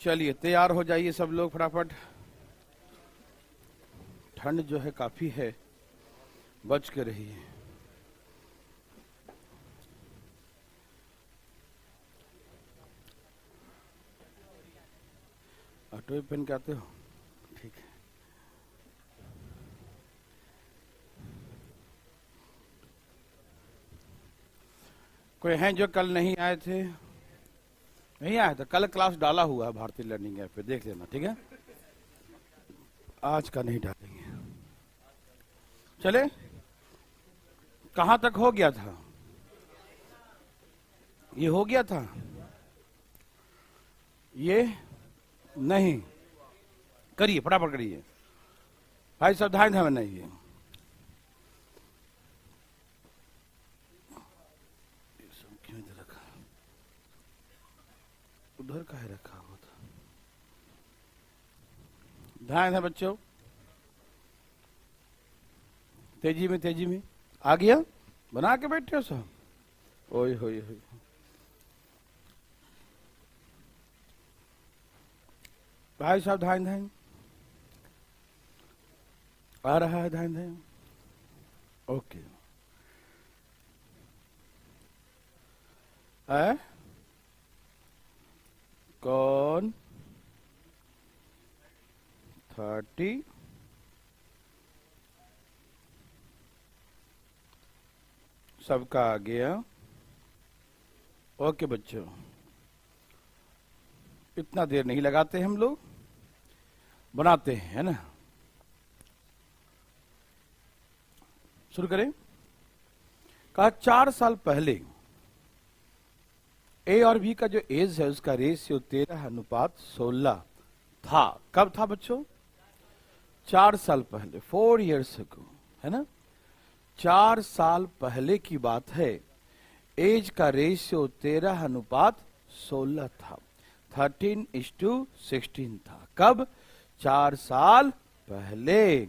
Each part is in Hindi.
चलिए तैयार हो जाइए सब लोग फटाफट। ठंड जो है काफी है, बच के रहिए। ऑटो पहन के आते हो? ठीक है। कोई हैं जो कल नहीं आए थे? नहीं आया था? कल क्लास डाला हुआ है भारतीय लर्निंग ऐप पे, देख लेना, ठीक है? आज का नहीं डालेंगे। चले, कहां तक हो गया था? ये हो गया था, ये नहीं। करिए फटाफट करिए भाई, सावधान है नहीं। ये सब क्यों इधर रखा? उधर का है रखा हुआ था। ध्यान है बच्चों, तेजी में तेजी में। आ गया? बना के बैठे हो सब? ओए होए होए। भाई साहब ध्यान ध्यान, आ रहा है ध्यान ध्यान। ओके। है कौन 30 सबका आ गया। ओके बच्चों, इतना देर नहीं लगाते हम लोग, बनाते हैं, है ना? शुरू करें। कहा 4 साल पहले ए और बी का जो एज है उसका रेशियो 13:16 था। कब था बच्चों? 4 साल पहले, 4 years ago, है ना? 4 साल पहले की बात है। एज का रेशियो 13:16 था, 13:16 था। कब? 4 साल पहले।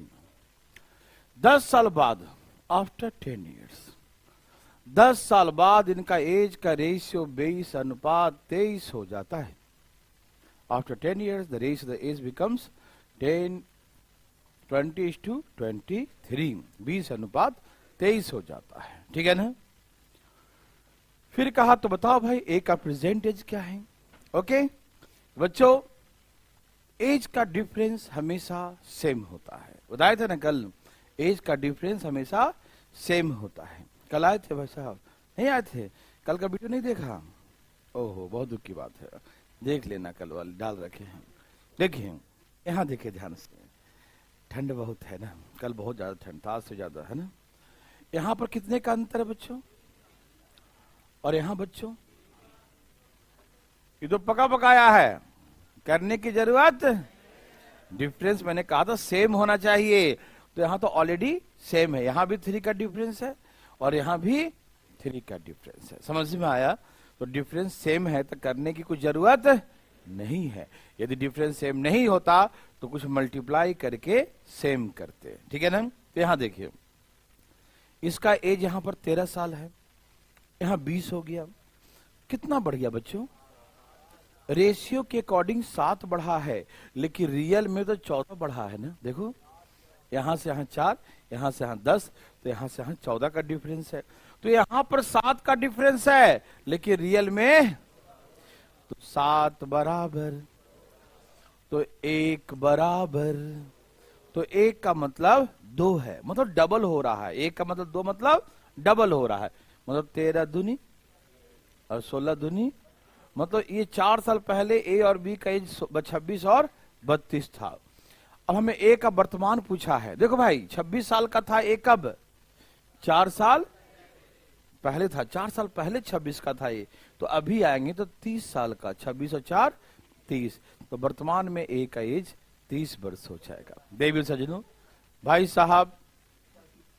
10 साल बाद, आफ्टर 10 years, 10 साल बाद इनका एज का रेशियो 22:23 हो जाता है। After 10 years the ratio the age becomes 20:23, 20:23 हो जाता है, ठीक है ना? फिर कहा तो बताओ भाई ए का प्रेजेंट एज क्या है? ओके बच्चों, एज का डिफरेंस हमेशा सेम होता है। बताए थे ना कल, एज का डिफरेंस हमेशा सेम होता है। कल आए थे भाई साहब? नहीं आए थे? कल का वीडियो नहीं देखा? ओहो, बहुत दुख की बात है, देख लेना, कल वाले डाल रखे हैं। देखिए यहाँ देखिए ध्यान से, ठंड बहुत है ना, कल बहुत ज्यादा ठंड था, आज से ज्यादा, है ना? यहाँ पर कितने का अंतर है बच्चों? और यहाँ बच्चों ये तो पका पकाया है, करने की जरूरत। डिफरेंस मैंने कहा था सेम होना चाहिए, तो यहाँ तो ऑलरेडी सेम है। यहाँ भी 3 का डिफरेंस है और यहाँ भी 3 का डिफरेंस है। समझ में आया? तो डिफरेंस सेम है तो करने की कुछ जरूरत नहीं है। यदि डिफरेंस सेम नहीं होता तो कुछ मल्टीप्लाई करके सेम करते, ठीक है ना? तो यहाँ देखिए, इसका एज यहाँ पर 13 साल है, यहाँ 20 हो गया। कितना बढ़ गया बच्चों? रेशियो के अकॉर्डिंग 7 बढ़ा है, लेकिन रियल में तो 14 बढ़ा है ना। देखो, यहां से यहां 4, यहां से यहां 10, तो यहां से यहां 14 का डिफरेंस है। तो यहां पर 7 का डिफरेंस है, लेकिन रियल में तो 7 बराबर, तो 1 बराबर, तो 1 का मतलब 2 है, मतलब डबल हो रहा है। 1 का मतलब 2, मतलब डबल हो रहा है। मतलब 13 दूनी और 16 दूनी, मतलब ये 4 साल पहले ए और बी का एज 26 और 32 था। अब हमें ए का वर्तमान पूछा है। देखो भाई, 26 साल का था ए कब? 4 साल पहले था। 4 साल पहले 26 का था ये, तो अभी आएंगे तो 30 साल का। 26 और 4 30, तो वर्तमान में ए का एज 30 वर्ष हो जाएगा। देवी सजनों, भाई साहब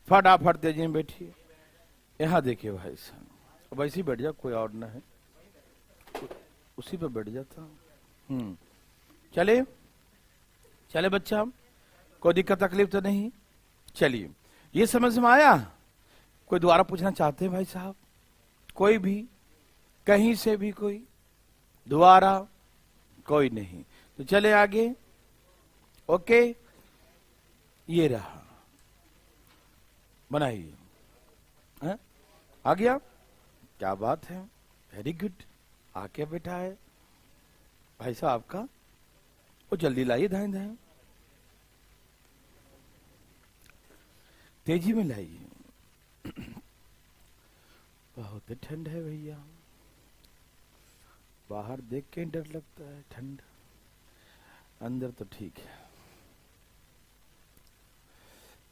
फटाफट तेजी में बैठिए। यहाँ देखिए भाई साहब, अब ऐसे ही बैठ जा, कोई और ना है, उसी पे बैठ जाता। चले चले बच्चा, कोई दिक्कत तकलीफ तो नहीं? चलिए, ये समझ में आया? कोई दोबारा पूछना चाहते हैं भाई साहब? कोई भी, कहीं से भी कोई दोबारा कोई नहीं। तो चले आगे। ओके, ये रहा, बनाइए। हैं? आ गया, क्या बात है, वेरी गुड। आके बैठा है भाई साहब आपका, वो जल्दी लाइए, धाए धाए तेजी में लाइए। बहुत ठंड है भैया, बाहर देख के डर लगता है, ठंड, अंदर तो ठीक है।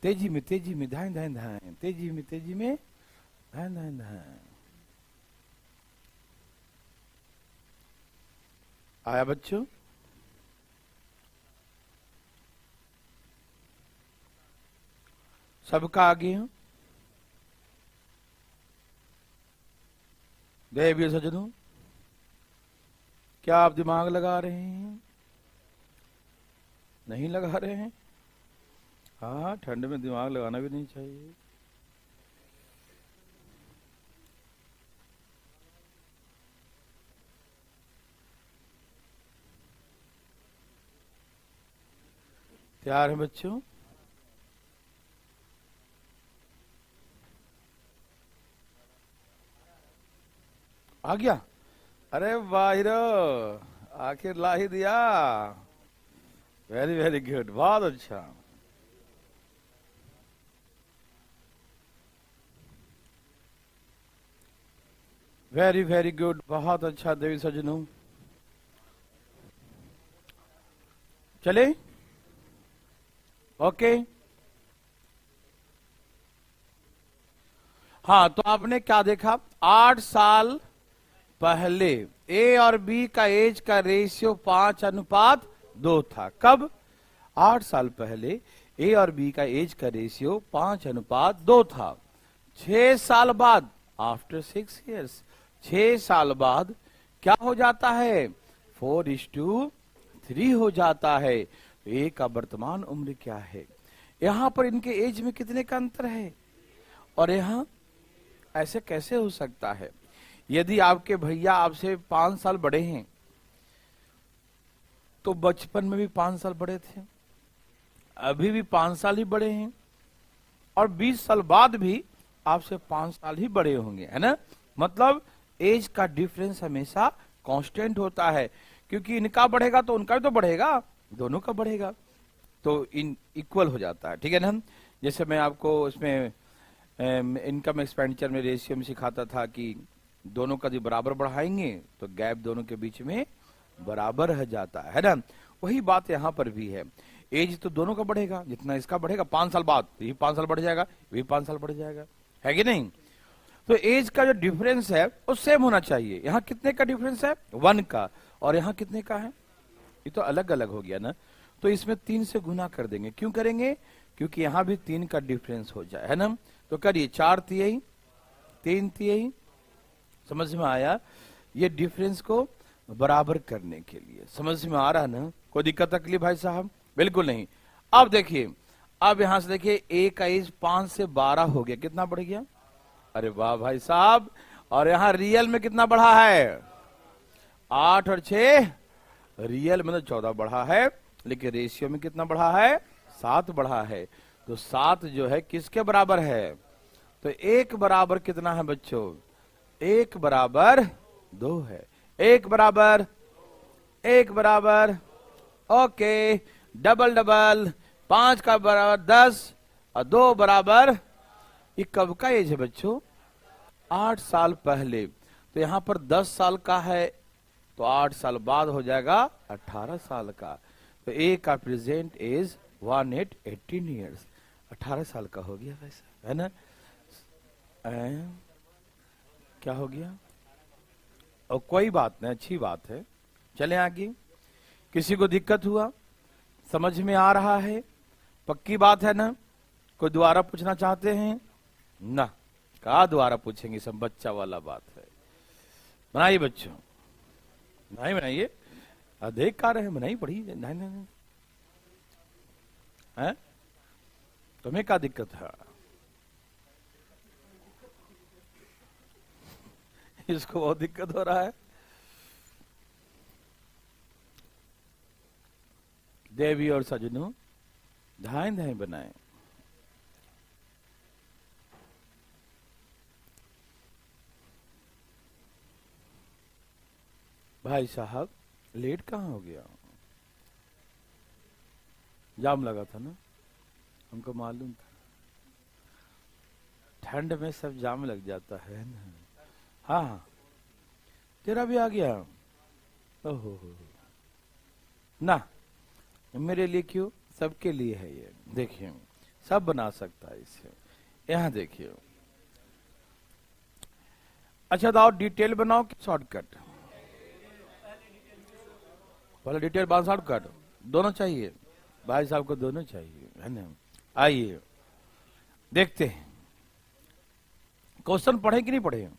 तेजी में, तेजी में, धाए धाए धाए, तेजी में, तेजी में, धाए धाए धाए। आया बच्चों? सबका आगे हूं। देवी सजनों, क्या आप दिमाग लगा रहे हैं? नहीं लगा रहे हैं? हाँ, ठंड में दिमाग लगाना भी नहीं चाहिए। तैयार हैं बच्चों? आ गया? अरे वाह हीरो, आखिर ला ही दिया। वेरी वेरी गुड, बहुत अच्छा। वेरी वेरी गुड, बहुत अच्छा देवी सजनों। चले? ओके। हाँ, तो आपने क्या देखा, 8 साल पहले ए और बी का एज का रेशियो 5:2 था। कब? 8 साल पहले ए और बी का एज का रेशियो 5:2 था। 6 साल बाद, आफ्टर 6 years, 6 साल बाद क्या हो जाता है? 4:3 हो जाता है। तो ए का वर्तमान उम्र क्या है? यहां पर इनके एज में कितने का अंतर है? और यहां ऐसे कैसे हो सकता है? यदि आपके भैया आपसे 5 साल बड़े हैं, तो बचपन में भी 5 साल बड़े थे, अभी भी 5 साल ही बड़े हैं, और 20 साल बाद भी आपसे 5 साल ही बड़े होंगे, है ना? मतलब एज का डिफरेंस हमेशा कांस्टेंट होता है, क्योंकि इनका बढ़ेगा तो उनका भी तो बढ़ेगा, दोनों का बढ़ेगा, तो इन इक्वल हो जाता है, ठीक है ना? जैसे मैं आपको इसमें इनकम एक्सपेंडिचर में रेशियो में सिखाता था कि दोनों का जो बराबर बढ़ाएंगे तो गैप दोनों के बीच में बराबर रह जाता है ना? वही बात यहाँ पर भी है। एज तो दोनों का बढ़ेगा, जितना इसका बढ़ेगा 5 साल बाद, तो ये 5 साल बढ़ जाएगा, ये 5 साल बढ़ जाएगा, है कि नहीं? तो एज का जो डिफरेंस है वो सेम होना चाहिए। यहाँ कितने का डिफरेंस है? 1 का। और यहाँ कितने का है? ये तो अलग अलग हो गया ना, तो इसमें 3 से गुना कर देंगे। क्यों करेंगे? क्योंकि यहाँ भी 3 का डिफरेंस हो जाए, है ना? तो करिए, 4 तिहाई, 3 तिहाई। समझ में आया? ये डिफरेंस को बराबर करने के लिए। समझ में आ रहा ना? कोई दिक्कत तकलीफ भाई साहब? बिल्कुल नहीं। अब देखिए, अब यहां से देखिए, ए का एज 5 से 12 हो गया, कितना बढ़ गया? अरे वाह भाई साहब। और यहां रियल में कितना बढ़ा है? 8 और 6, रियल में तो 14 बढ़ा है, लेकिन रेशियो में कितना बढ़ा है? 7 बढ़ा है। तो 7 जो है किसके बराबर है? तो 1 बराबर कितना है बच्चों? 1 बराबर 2 है। 1 बराबर, 1 बराबर, ओके, डबल डबल, 5 का बराबर 10 और 2 बराबर। ये कब का एज है बच्चों? 8 साल पहले। तो यहां पर 10 साल का है, तो 8 साल बाद हो जाएगा 18 साल का। तो ए का प्रेजेंट एज 18 ईयर्स, 18 साल का हो गया वैसा, है ना? क्या हो गया? और कोई बात नहीं, अच्छी बात है। चले आगे। किसी को दिक्कत हुआ? समझ में आ रहा है? पक्की बात है ना? कोई दोबारा पूछना चाहते हैं ना? कहा दोबारा पूछेंगे, सब बच्चा वाला बात है। बनाइए बच्चों, नहीं बनाइए, देख का रहे हैं, बनाई पड़ी। नहीं नहीं नहीं, है? तुम्हें क्या दिक्कत है? इसको बहुत दिक्कत हो रहा है। देवी और सजनों, धाएं धाएं बनाए। भाई साहब लेट कहाँ हो गया? जाम लगा था ना, हमको मालूम था। ठंड में सब जाम लग जाता है ना। हाँ हाँ, तेरा भी आ गया। ओहो ना, मेरे लिए क्यों, सबके लिए है ये। देखिए सब बना सकता है इसे। यहाँ देखिए। अच्छा तो डिटेल बनाओ कि शॉर्टकट? पहले डिटेल बाद शॉर्टकट, दोनों चाहिए। भाई साहब को दोनों चाहिए, है ना। आइए देखते हैं क्वेश्चन, पढ़े कि नहीं पढ़े।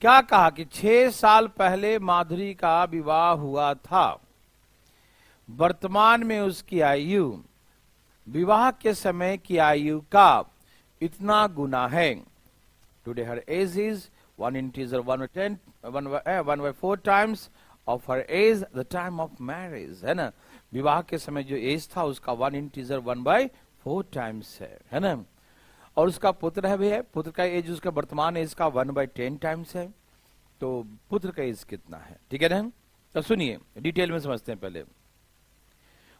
क्या कहा कि 6 साल पहले माधुरी का विवाह हुआ था। वर्तमान में उसकी आयु विवाह के समय की आयु का इतना गुना है। Today her age is 1 integer 1/4 times of her age the time of marriage, है ना। विवाह के समय जो एज था उसका 1 integer 1/4 times है ना। और उसका पुत्र है भी है, पुत्र का एज उसका वर्तमान एज का 1/10 times है। तो पुत्र का एज कितना है, ठीक है ना। तो सुनिए डिटेल में समझते हैं। पहले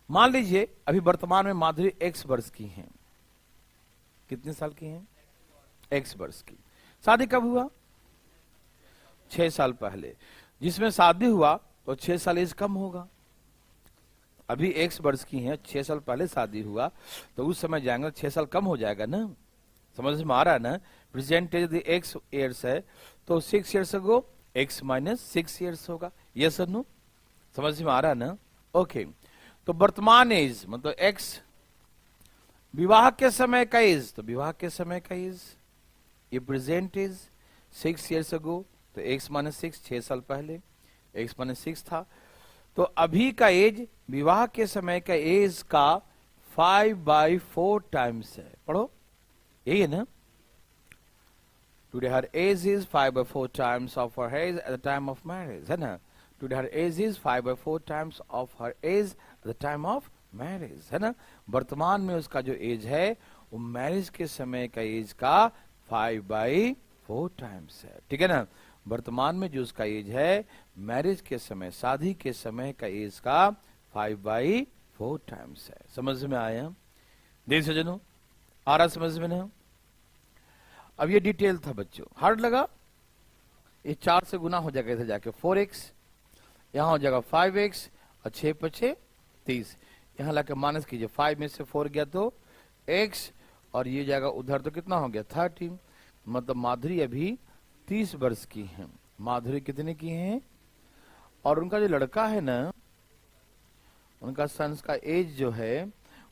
मान लीजिए अभी वर्तमान में माधुरी x वर्ष की हैं। कितने साल की हैं? x वर्ष की। शादी कब हुआ? 6 साल पहले। जिसमें शादी हुआ तो 6 साल एज कम होगा। अभी x वर्ष की हैं, 6 साल पहले शादी हुआ तो उस समय जाएंगे 6 साल कम हो जाएगा ना। समझ में आ रहा है ना। प्रेजेंट एज यदि x ईयर्स है तो 6 ईयर्स अगो x - 6 ईयर्स होगा। यस और नो, समझ में आ रहा है ना। ओके, तो वर्तमान एज मतलब x, विवाह के समय का एज तो विवाह के समय का एज, ये प्रेजेंट एज 6 ईयर्स अगो तो x - 6, 6 साल पहले x - 6 था। तो अभी का एज विवाह के समय का एज का 5/4 टाइम्स है। पढ़ो, यही है ना। Today her age is 5/4 times of her age at the time of marriage, है ना। Today her age is 5/4 times of her age at the time of marriage, है ना। वर्तमान में उसका जो एज है वो मैरिज के समय का एज का 5/4 टाइम्स है, ठीक है ना। वर्तमान में जो उसका एज है मैरिज के समय, शादी के समय का एज का 5/4 टाइम्स है। समझ में आया? देख सजनों, आ रहा समझ में ना। अब ये डिटेल था बच्चों, हार्ड लगा। ये 4 से गुना हो जाएगा इधर जाके 4x, यहां हो जाएगा 5x और 6 × 5 = 30। यहां लाके माइनस कीजिए, 5 में से 4 गया तो x और ये जाएगा उधर तो कितना हो गया 30। मतलब माधुरी अभी 30 वर्ष की है। माधुरी कितने की है? और उनका जो लड़का है ना, उनका सन्स का एज जो है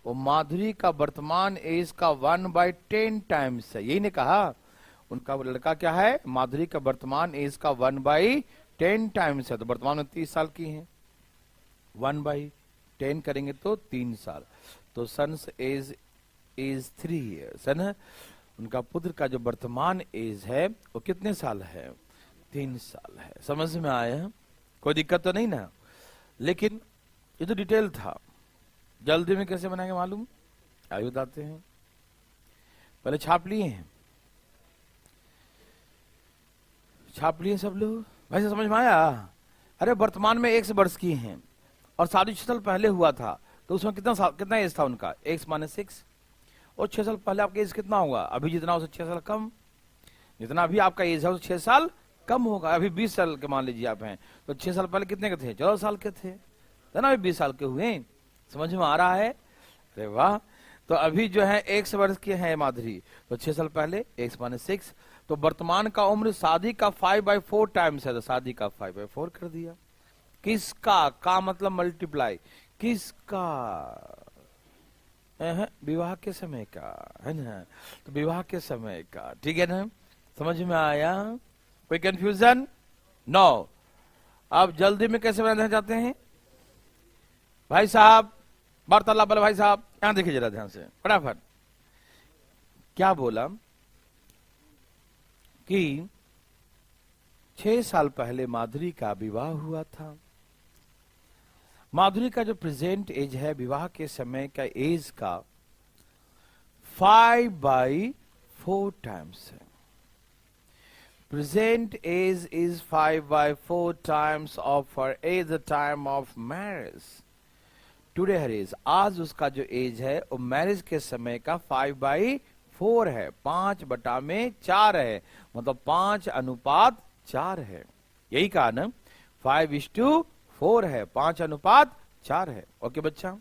वो माधुरी का वर्तमान एज का 1/10 टाइम्स है। यही ने कहा उनका लड़का क्या है, माधुरी का वर्तमान एज का 1/10 टाइम्स है। तो वर्तमान में 30 साल की है, 1/10 करेंगे तो 3 साल। तो सन्स एज इज 3 years, है ना। उनका पुत्र का जो वर्तमान एज है वो कितने साल है? 3 साल है। समझ में आया? कोई दिक्कत तो नहीं ना। लेकिन ये तो डिटेल था, जल्दी में कैसे बनाएंगे मालूम? आइए बताते हैं। पहले छाप लिए हैं, छाप लिए सब लोग? भाई से समझ में आया? अरे वर्तमान में x वर्ष की हैं और शादी 6 साल पहले हुआ था तो उसमें कितना एज था उनका? x - 6। और 6 साल पहले आपका एज कितना होगा? अभी जितना उससे 6 साल कम। जितना अभी आपका एज है उससे 6 साल कम होगा। अभी 20 साल के मान लीजिए आप हैं तो 6 साल पहले कितने के थे? 14 साल के थे, है ना। अभी 20 साल के हुए। समझ में आ रहा है? अरे वाह। तो अभी जो है 1 वर्ष की है माधुरी, तो 6 साल पहले x - 6। तो वर्तमान का उम्र शादी का 5/4 टाइम्स है, तो शादी का 5/4 कर दिया। किसका का मतलब मल्टीप्लाई, किसका? विवाह के समय का, है ना। तो विवाह के समय का, ठीक है ना। समझ में आया? कोई कंफ्यूजन? नो। अब जल्दी में कैसे बनाना चाहते हैं भाई साहब? वार्तालाप वाले भाई साहब यहां देखिए जरा ध्यान से, फटाफट। क्या बोला कि 6 साल पहले माधुरी का विवाह हुआ था। माधुरी का जो प्रेजेंट एज है विवाह के समय का एज का 5/4 टाइम्स है। Present age is 5/4 times of her age the time of marriage. Today her age, आज उसका जो एज है वो मैरिज के समय का 5/4 है, 5/4 है, मतलब 5:4 है। यही कहा ना, 5:4 है, 5:4 है। ओके बच्चा,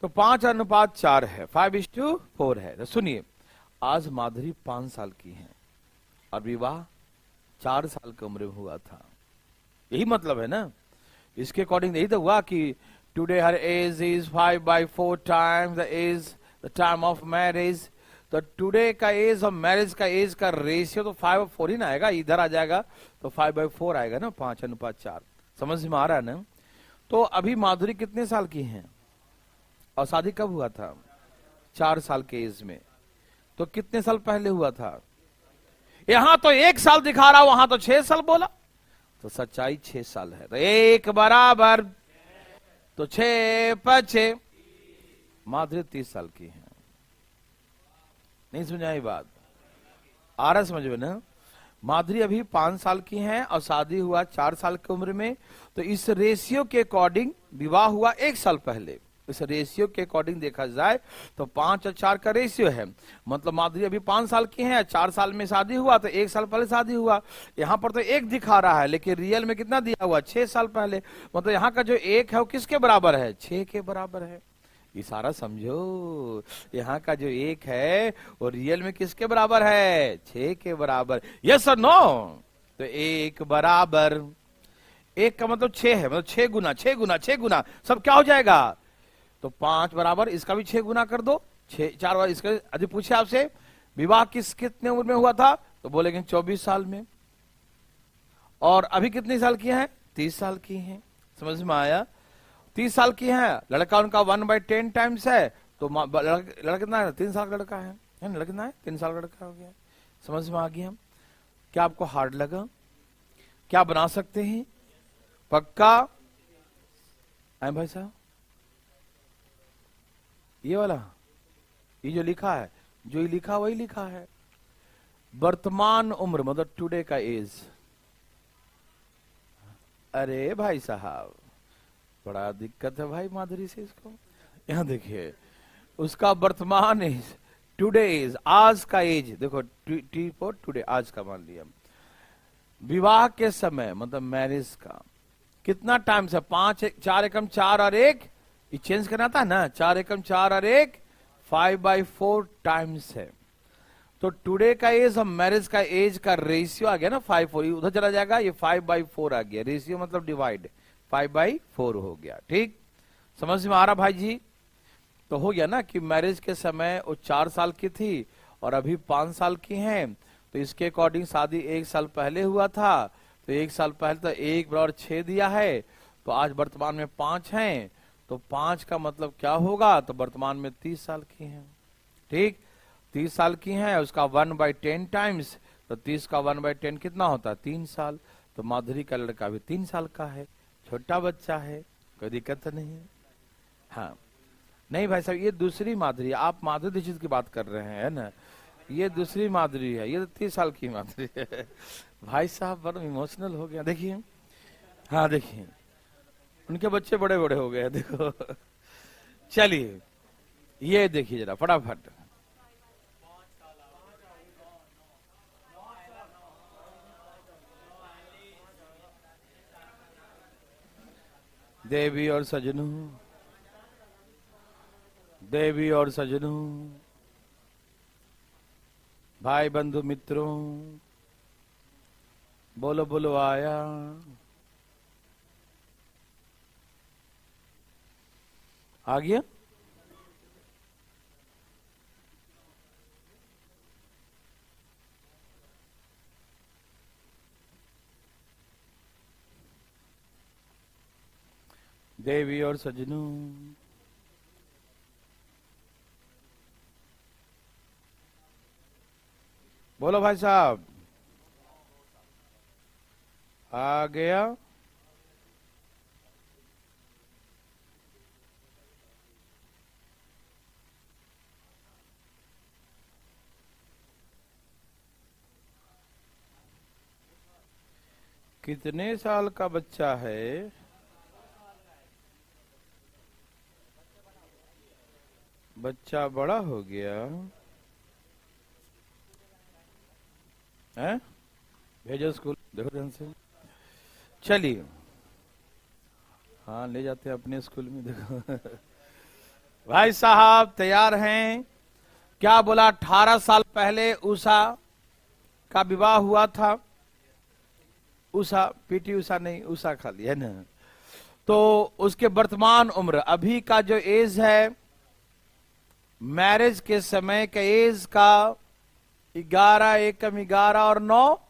तो 5:4 है, 5:4 है। तो सुनिए, आज माधुरी 5 साल की है और विवाह 4 साल की उम्र में हुआ था। यही मतलब है ना, इसके अकॉर्डिंग यही तो हुआ कि today her age is 5/4 times the age the time of marriage. तो टुडे का एज और मैरिज का एज का रेशियो तो 5/4 ही ना आएगा, इधर आ जाएगा तो 5/4 आएगा ना, 5:4। समझ में आ रहा है ना। तो अभी माधुरी कितने साल की हैं और शादी कब हुआ था? 4 साल के एज में। तो कितने साल पहले हुआ था? यहां तो 1 साल दिखा रहा, वहां तो 6 साल बोला, तो सच्चाई 6 साल है। तो 1 बराबर, तो 6×5 माधुरी 30 साल की है। नहीं समझाई बात? आ रहा समझ में ना। माधुरी अभी 5 साल की हैं और शादी हुआ 4 साल की उम्र में। तो इस रेशियो के अकॉर्डिंग विवाह हुआ 1 साल पहले। इस रेशियो के अकॉर्डिंग देखा जाए तो 5 और 4 का रेशियो है, मतलब माधुरी अभी 5 साल की है, 4 साल में शादी हुआ तो 1 साल पहले शादी हुआ। यहाँ पर तो 1 दिखा रहा है, लेकिन रियल में कितना दिया हुआ? 6 साल पहले। मतलब यहाँ का जो 1 है वो किसके बराबर है? 6 के बराबर है। इशारा समझो, यहाँ का जो 1 है वो रियल में किसके बराबर है? 6 के बराबर। यस और नो? तो 1 बराबर, 1 का मतलब 6 है, मतलब 6 गुना 6 गुना 6 गुना सब क्या हो जाएगा? तो 5 बराबर, इसका भी 6 गुना कर दो, 6 4 बार। इसका यदि पूछे आपसे विवाह कितने उम्र में हुआ था, तो बोलेंगे 24 साल में। और अभी कितने साल की है? 30 साल की है। समझ में आया? 30 साल की है, लड़का उनका 1/10 टाइम्स है। तो लड़का कितना है? 3 साल का लड़का है ना? लड़का कितना है? 3 साल का लड़का हो गया। समझ में आ गया? क्या आपको हार्ड लगा? क्या बना सकते हैं? पक्का है भाई साहब? ये वाला, ये जो लिखा है, जो ये लिखा वही लिखा है। वर्तमान उम्र मतलब टुडे का एज। अरे भाई साहब, बड़ा दिक्कत है भाई माधुरी से इसको। यहां देखिए, उसका वर्तमान एज, टुडे एज, आज का एज देखो, टी फॉर टुडे, आज का मान लिया। विवाह के समय मतलब मैरिज का कितना टाइम से? 5 4 एकम 4 और 1, ये चेंज करना था ना, 4 एकम 4 और 1, 5/4 टाइम्स है। तो टुडे का एज और मैरिज का एज का रेशियो आ गया ना 5/4, उधर चला जाएगा, ये 5/4 आ गया। रेशियो मतलब डिवाइड, 5/4 हो गया। ठीक समझ में आ रहा भाई जी? तो हो गया ना कि मैरिज के समय वो 4 साल की थी और अभी 5 साल की हैं। तो इसके अकॉर्डिंग शादी 1 साल पहले हुआ था, तो 1 साल पहले तो 1 बराबर 6 दिया है। तो आज वर्तमान में 5 हैं, तो 5 का मतलब क्या होगा? तो वर्तमान में 30 साल की हैं। ठीक, 30 साल की हैं, उसका 1/10 टाइम्स, तो 30 का 1/10 कितना होता है? 3 साल। तो माधुरी का लड़का भी 3 साल का है, छोटा बच्चा है, कोई दिक्कत तो नहीं है। हाँ नहीं भाई साहब, ये दूसरी माधुरी, आप माधुरी दीक्षित की बात कर रहे हैं ना, ये दूसरी माधुरी है, ये तो 30 साल की माधुरी है। भाई साहब बड़ा इमोशनल हो गया, देखिए। हाँ देखिए, उनके बच्चे बड़े बड़े हो गए, देखो। चलिए ये देखिए जरा फटाफट। देवी और सजनों, देवी और सजनों, भाई बंधु मित्रों, बोलो बोलो आया। आ गया? देवी और सजनों, बोलो भाई साहब। आ गया? कितने साल का बच्चा है? बच्चा बड़ा हो गया है? भेजो स्कूल, देखो ध्यान से। चलिए, हाँ ले जाते हैं अपने स्कूल में, देखो। भाई साहब तैयार हैं? क्या बोला? 18 साल पहले उषा का विवाह हुआ था। उषा, पीटी उषा नहीं, उषा खाली है ना। तो उसके वर्तमान उम्र, अभी का जो एज है, मैरिज के समय का एज का 11 एकम 11 और 9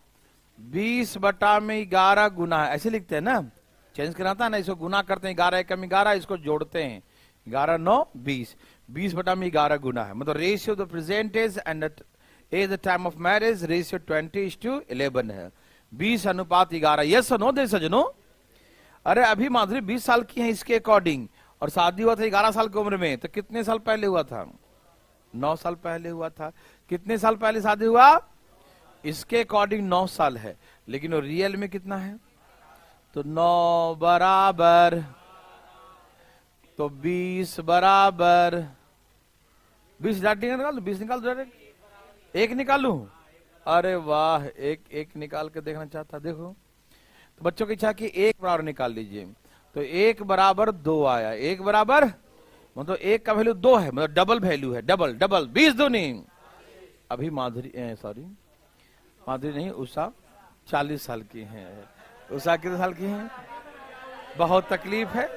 20 बटा में 11 गुना है, ऐसे लिखते हैं ना। चेंज कराता है ना, इसको गुना करते हैं, 11 एकम 11, इसको जोड़ते हैं, 11 9 20, 20 बटा में 11 गुना है। मतलब ratio the present age and age the time of marriage ratio 20:11 है, 20 अनुपात 11। यस नो दे सजनो? अरे अभी माधुरी 20 साल की है इसके अकॉर्डिंग, और शादी हुआ था 11 साल की उम्र में, तो कितने साल पहले हुआ था? 9 साल पहले हुआ था। कितने साल पहले शादी हुआ? इसके अकॉर्डिंग 9 साल है, लेकिन वो रियल में कितना है? तो 9 बराबर, तो 20 बराबर 20 निकाल दो, 20 निकाल दो डायरेक्ट। एक निकालू? अरे वाह, एक निकाल के देखना चाहता, देखो। तो बच्चों की इच्छा की एक बराबर निकाल लीजिए, तो 1 बराबर 2 आया। 1 बराबर मतलब 1 का वैल्यू 2 है, मतलब डबल वैल्यू है, डबल डबल 20 दूनी। अभी माधुरी, सॉरी माधुरी नहीं, उषा 40 साल की है। उषा कितने साल की है? बहुत तकलीफ है।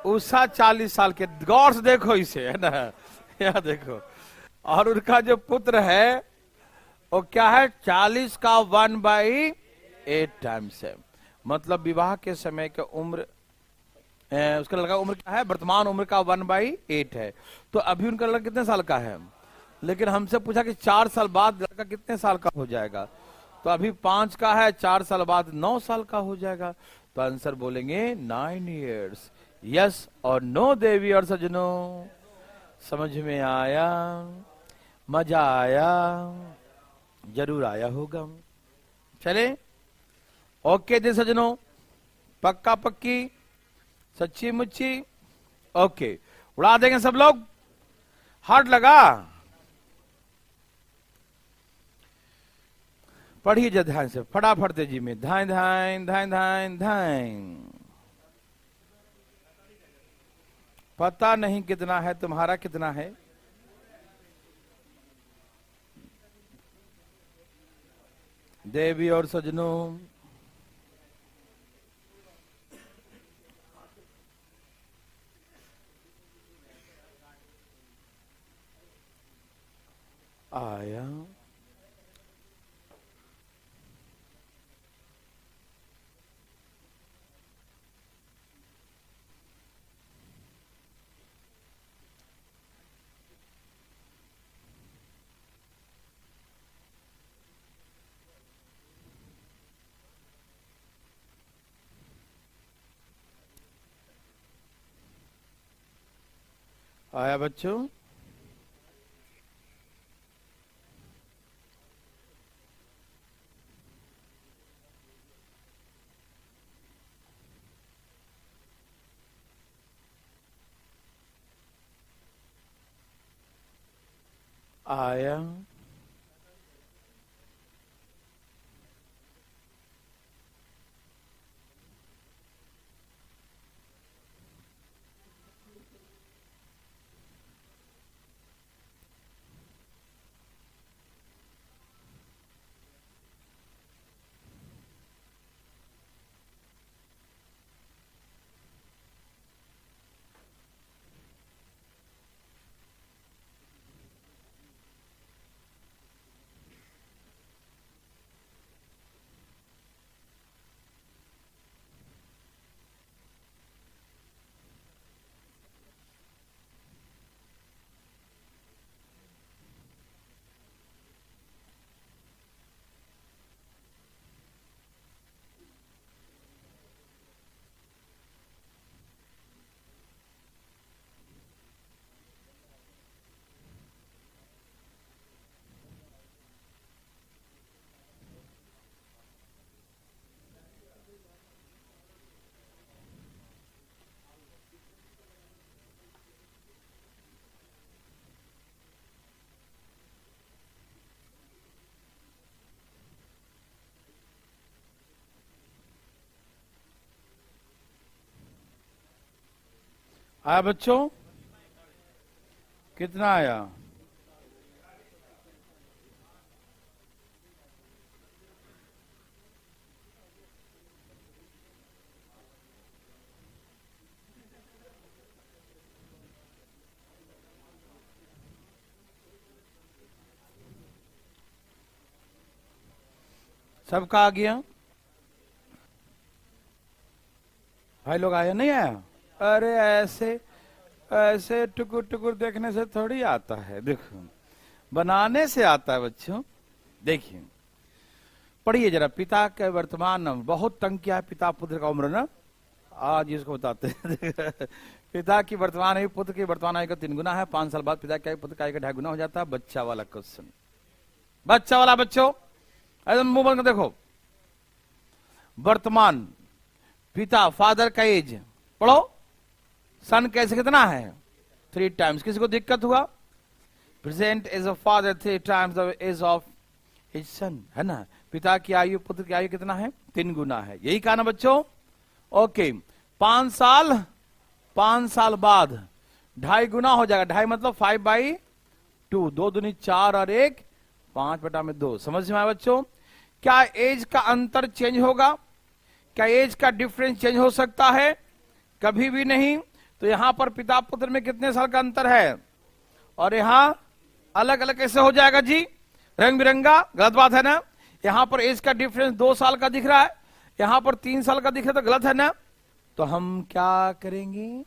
उषा 40 साल के, गौर से देखो इसे, है ना, यह देखो। और उनका जो पुत्र है वो क्या है? 40 का 1/8 टाइम्स है। मतलब विवाह के समय का उम्र, उसका लड़का उम्र क्या है? वर्तमान उम्र का 1/8 है। तो अभी उनका लड़का कितने साल का है? लेकिन हमसे पूछा कि 4 साल बाद लड़का कितने साल का हो जाएगा? तो अभी 5 का है, 4 साल बाद 9 साल का हो जाएगा। तो आंसर बोलेंगे 9 इयर्स। यस और नो देवी और सजनों? समझ में आया? मजा आया? जरूर आया होगा। चले, ओके जी सजनों, पक्का पक्की, सच्ची मुच्ची, ओके। उड़ा देंगे सब लोग, हार्ट लगा। पढ़िए जरा ध्यान से, फटाफट तेजी में, धाइन धाइन धाइन धाइन धाइन। पता नहीं कितना है, तुम्हारा कितना है? देवी और सजनों, आया आया बच्चों? आया? आया बच्चों? कितना आया? सबका आ गया? भाई लोग आया नहीं आया? अरे ऐसे ऐसे टुकुर टुकुर देखने से थोड़ी आता है, देखो बनाने से आता है बच्चों। देखिए पढ़िए जरा, पिता के वर्तमान, बहुत तंग किया है पिता पुत्र का उम्र ना, आज इसको बताते हैं। पिता की वर्तमान आयु पुत्र की वर्तमान आयु का 3 गुना है। 5 साल बाद पिता की आयु पुत्र की आयु का 2.5 गुना हो जाता है। बच्चा वाला क्वेश्चन, बच्चा वाला बच्चों एकदम मुंह बंद कर देखो। वर्तमान पिता फादर का एज पढ़ो, सन कैसे कितना है? 3 टाइम्स। किसी को दिक्कत हुआ? Present age of father 3 times the age of his son, है ना। पिता की आयु पुत्र की आयु कितना है? 3 गुना है। यही कहा ना बच्चों? ओके 5 साल बाद 2.5 गुना हो जाएगा। 2.5 मतलब 5/2, 2 दूनी 4 और 1 5/2। समझ में आया बच्चों? क्या एज का अंतर चेंज होगा? क्या एज का डिफरेंस चेंज हो सकता है? कभी भी नहीं। तो यहां पर पिता पुत्र में कितने साल का अंतर है? और यहां अलग अलग कैसे हो जाएगा जी? रंग बिरंगा? गलत बात है ना। यहां पर एज का डिफरेंस 2 साल का दिख रहा है, यहां पर 3 साल का दिख रहा है, तो गलत है ना। तो हम क्या करेंगे?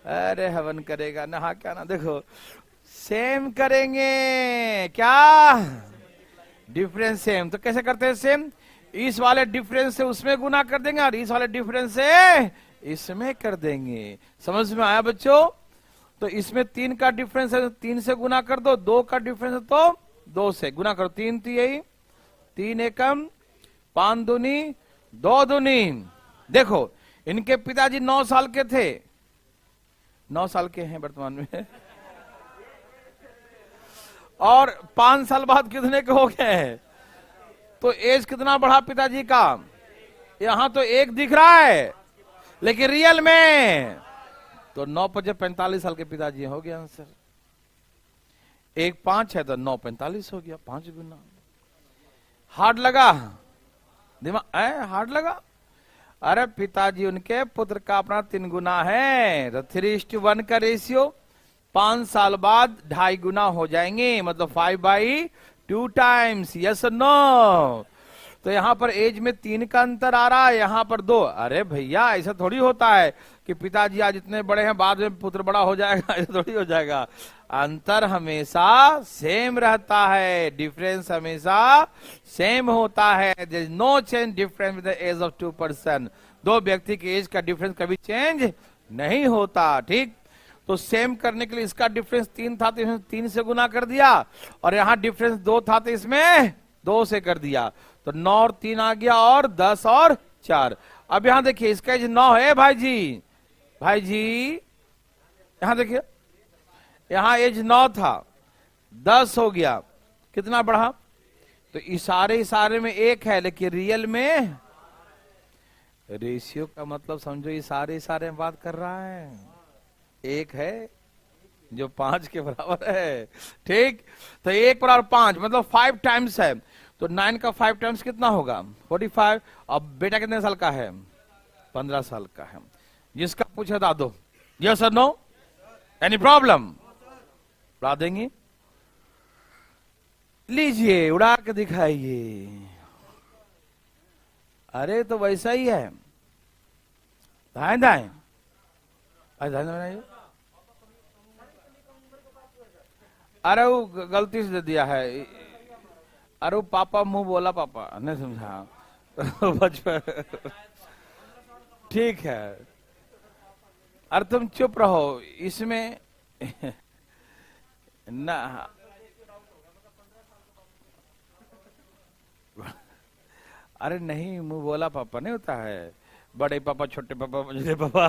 अरे हवन करेगा ना, हाँ क्या ना, देखो सेम करेंगे। क्या डिफरेंस सेम? तो कैसे करते हैं सेम? इस वाले डिफरेंस से उसमें गुना कर देंगे और इस वाले डिफरेंस से इसमें कर देंगे। समझ में आया बच्चों? तो इसमें 3 का डिफरेंस है, 3 से गुना कर दो। 2 का डिफरेंस है तो 2 से गुना करो। 3 3 3 एकम 5 दूनी 2 दूनी। देखो इनके पिताजी 9 साल के थे, 9 साल के हैं वर्तमान में, और 5 साल बाद कितने के हो गए? तो एज कितना बढ़ा पिताजी का? यहां तो 1 दिख रहा है लेकिन रियल में तो 9 5 45 साल के पिताजी हो गया आंसर। 1 5 है तो 9 45 हो गया, 5 गुना। हार्ड लगा? दिमाग हार्ड लगा? अरे पिताजी उनके पुत्र का अपना 3 गुना है, तो 3:1 का रेशियो। 5 साल बाद 2.5 गुना हो जाएंगे, मतलब 5/2 टाइम्स। Yes no? तो यहां पर एज में 3 का अंतर आ रहा है, यहां पर 2। अरे भैया ऐसा थोड़ी होता है कि पिताजी आज इतने बड़े हैं बाद में पुत्र बड़ा हो जाएगा, ऐसा थोड़ी हो जाएगा। अंतर हमेशा सेम रहता है, डिफरेंस हमेशा सेम होता है। There is no change difference with the age of 2 person. 2 व्यक्ति के एज का डिफरेंस कभी चेंज नहीं होता। ठीक, तो सेम करने के लिए इसका डिफरेंस 3 था तो इसमें 3 से गुना कर दिया, और यहां डिफरेंस 2 था तो इसमें 2 से कर दिया। तो 9 और 3 आ गया, और 10 और 4। अब यहां देखिए इसका एज 9 है भाई जी, भाई जी यहां देखिए, यहां एज 9 था, 10 हो गया, कितना बढ़ा? तो इशारे में 1 है, लेकिन रियल में रेशियो का मतलब समझो इशारे में बात कर रहा है। 1 है जो 5 के बराबर है। ठीक, तो 1 पर और 5 मतलब 5 टाइम्स है, तो 9 का 5 टाइम्स कितना होगा? 45। अब बेटा कितने साल का है? 15 साल का है। जिसका पूछे बता दो, यस और नो, एनी प्रॉब्लम? उड़ा देंगे? लीजिए उड़ा के दिखाइए। अरे तो वैसा ही है, दाएं दाएं बनाइए। अरे वो गलती से दे दिया है। अरे वो पापा मुंह बोला, पापा नहीं समझा बचपन। ठीक है, अरे तुम चुप रहो इसमें ना। अरे नहीं, मुंह बोला पापा नहीं होता है, बड़े पापा छोटे पापा बड़े पापा।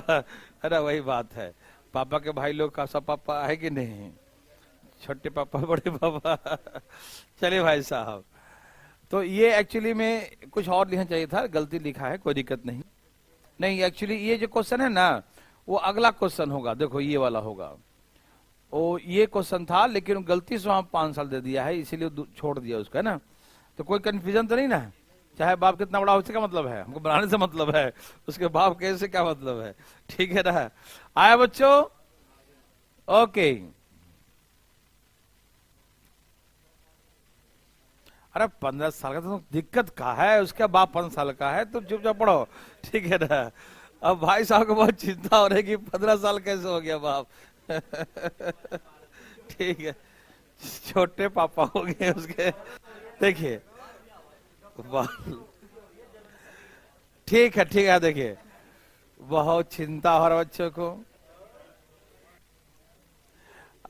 अरे वही बात है, पापा के भाई लोग का सब पापा है कि नहीं? छोटे पापा बड़े पापा। चलिए भाई साहब, तो ये एक्चुअली में कुछ और लिखना चाहिए था, गलती लिखा है, कोई दिक्कत नहीं। नहीं एक्चुअली ये जो क्वेश्चन है ना, वो अगला क्वेश्चन होगा, देखो ये वाला होगा। वो ये क्वेश्चन था लेकिन गलती से वहां 5 साल दे दिया है, इसीलिए छोड़ दिया उसका, है ना। तो कोई कंफ्यूजन तो नहीं ना, चाहे बाप कितना बड़ा हो, उससे क्या मतलब है, हमको बनाने से मतलब है, उसके बाप कैसे क्या मतलब है, ठीक है ना। आया बच्चों, ओके। अरे 15 साल का तो दिक्कत का है, उसका बाप 5 साल का है, तो चुपचाप पढ़ो, ठीक है ना। अब भाई साहब को बहुत चिंता हो रही है कि 15 साल कैसे हो गया बाप ठीक है, छोटे पापा हो गए उसके, देखिए ठीक है, देखिए बहुत चिंता हो रहा है बच्चों को।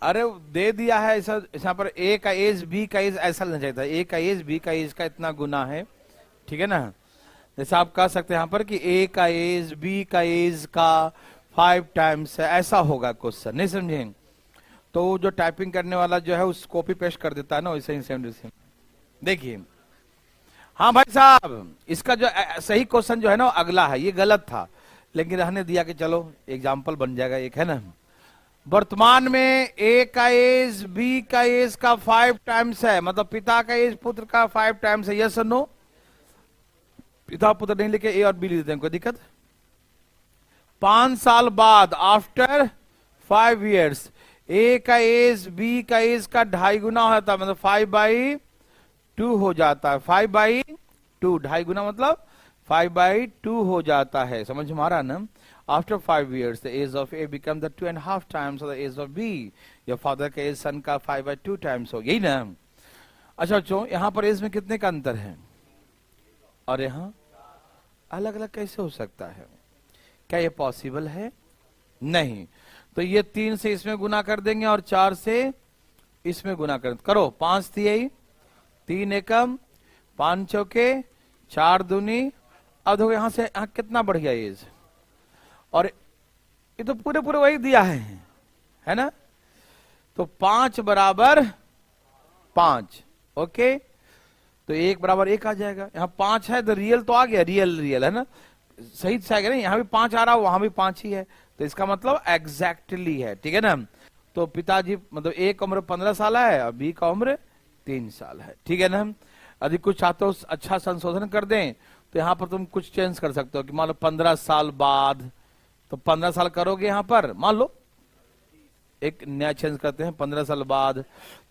अरे दे दिया है ऐसा, यहाँ पर ए का एज बी का एज ऐसा लेना चाहिए था, ए का एज बी का एज का इतना गुना है, ठीक है ना। जैसे आप कह सकते हैं यहाँ पर कि ए का एज बी का एज का 5 टाइम्स है, ऐसा होगा क्वेश्चन, नहीं समझे। तो जो टाइपिंग करने वाला जो है उस कॉपी पेस्ट कर देता है ना, वैसे ही सेम सेम। देखिए हाँ भाई साहब, इसका जो सही क्वेश्चन जो है ना अगला है, ये गलत था लेकिन रहने दिया कि चलो एग्जाम्पल बन जाएगा एक, है ना। वर्तमान में ए का एज बी का एज का 5 टाइम्स है, मतलब पिता का एज पुत्र का 5 टाइम्स है, यस और नो। पिता पुत्र नहीं लिखे, ए और बी लिख देते हैं, कोई दिक्कत। 5 साल बाद, आफ्टर 5 years, ए का एज बी का एज का 2.5 गुना होता है, मतलब 5/2 हो जाता है, 5/2, 2.5 गुना मतलब 5/2 हो जाता है, समझ में आ रहा ना। After 5 years, the age of A become the 2.5 times of the age of B. Your father का एज सन का 5/2 times हो, यही ना। अच्छा बच्चों, यहाँ पर एज में कितने का अंतर है, और यहाँ अलग अलग कैसे हो सकता है, क्या ये पॉसिबल है, नहीं। तो ये 3 से इसमें गुना कर देंगे और 4 से इसमें गुना करो, 5 3 3 एकम 5 चौके 4 दूनी। अब देखो यहां से यहाँ कितना बढ़ गया एज, और ये तो पूरे पूरे वही दिया है ना। तो 5 बराबर 5, ओके। तो 1 बराबर 1 आ जाएगा, यहाँ 5 है तो रियल तो आ गया, रियल है ना, सही से आ गया ना। यहाँ भी 5 आ रहा, वहां भी 5 ही है, तो इसका मतलब एग्जैक्टली है, ठीक है ना। तो पिताजी मतलब ए का उम्र 15 साल है और बी का उम्र 3 साल है, ठीक है ना। यदि कुछ चाहते हो अच्छा संशोधन कर दें तो यहाँ पर तुम कुछ चेंज कर सकते हो कि मान लो 15 साल बाद, तो 15 साल करोगे यहाँ पर, मान लो एक नया चेंज करते हैं 15 साल बाद,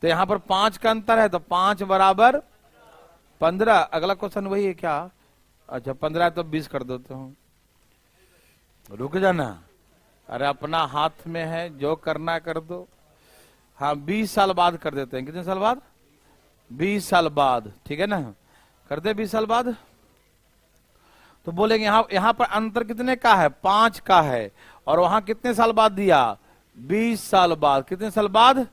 तो यहाँ पर 5 का अंतर है, तो 5 बराबर 15। अगला क्वेश्चन वही है क्या, अच्छा 15 तो 20 कर देते हो, रुक जाना, अरे अपना हाथ में है, जो करना कर दो। हाँ 20 साल बाद कर देते हैं, कितने साल बाद, 20 साल बाद, ठीक है ना, कर दे 20 साल बाद। तो बोलेंगे यहाँ पर अंतर कितने का है, 5 का है, और वहां कितने साल बाद दिया, 20 साल बाद, कितने साल बाद,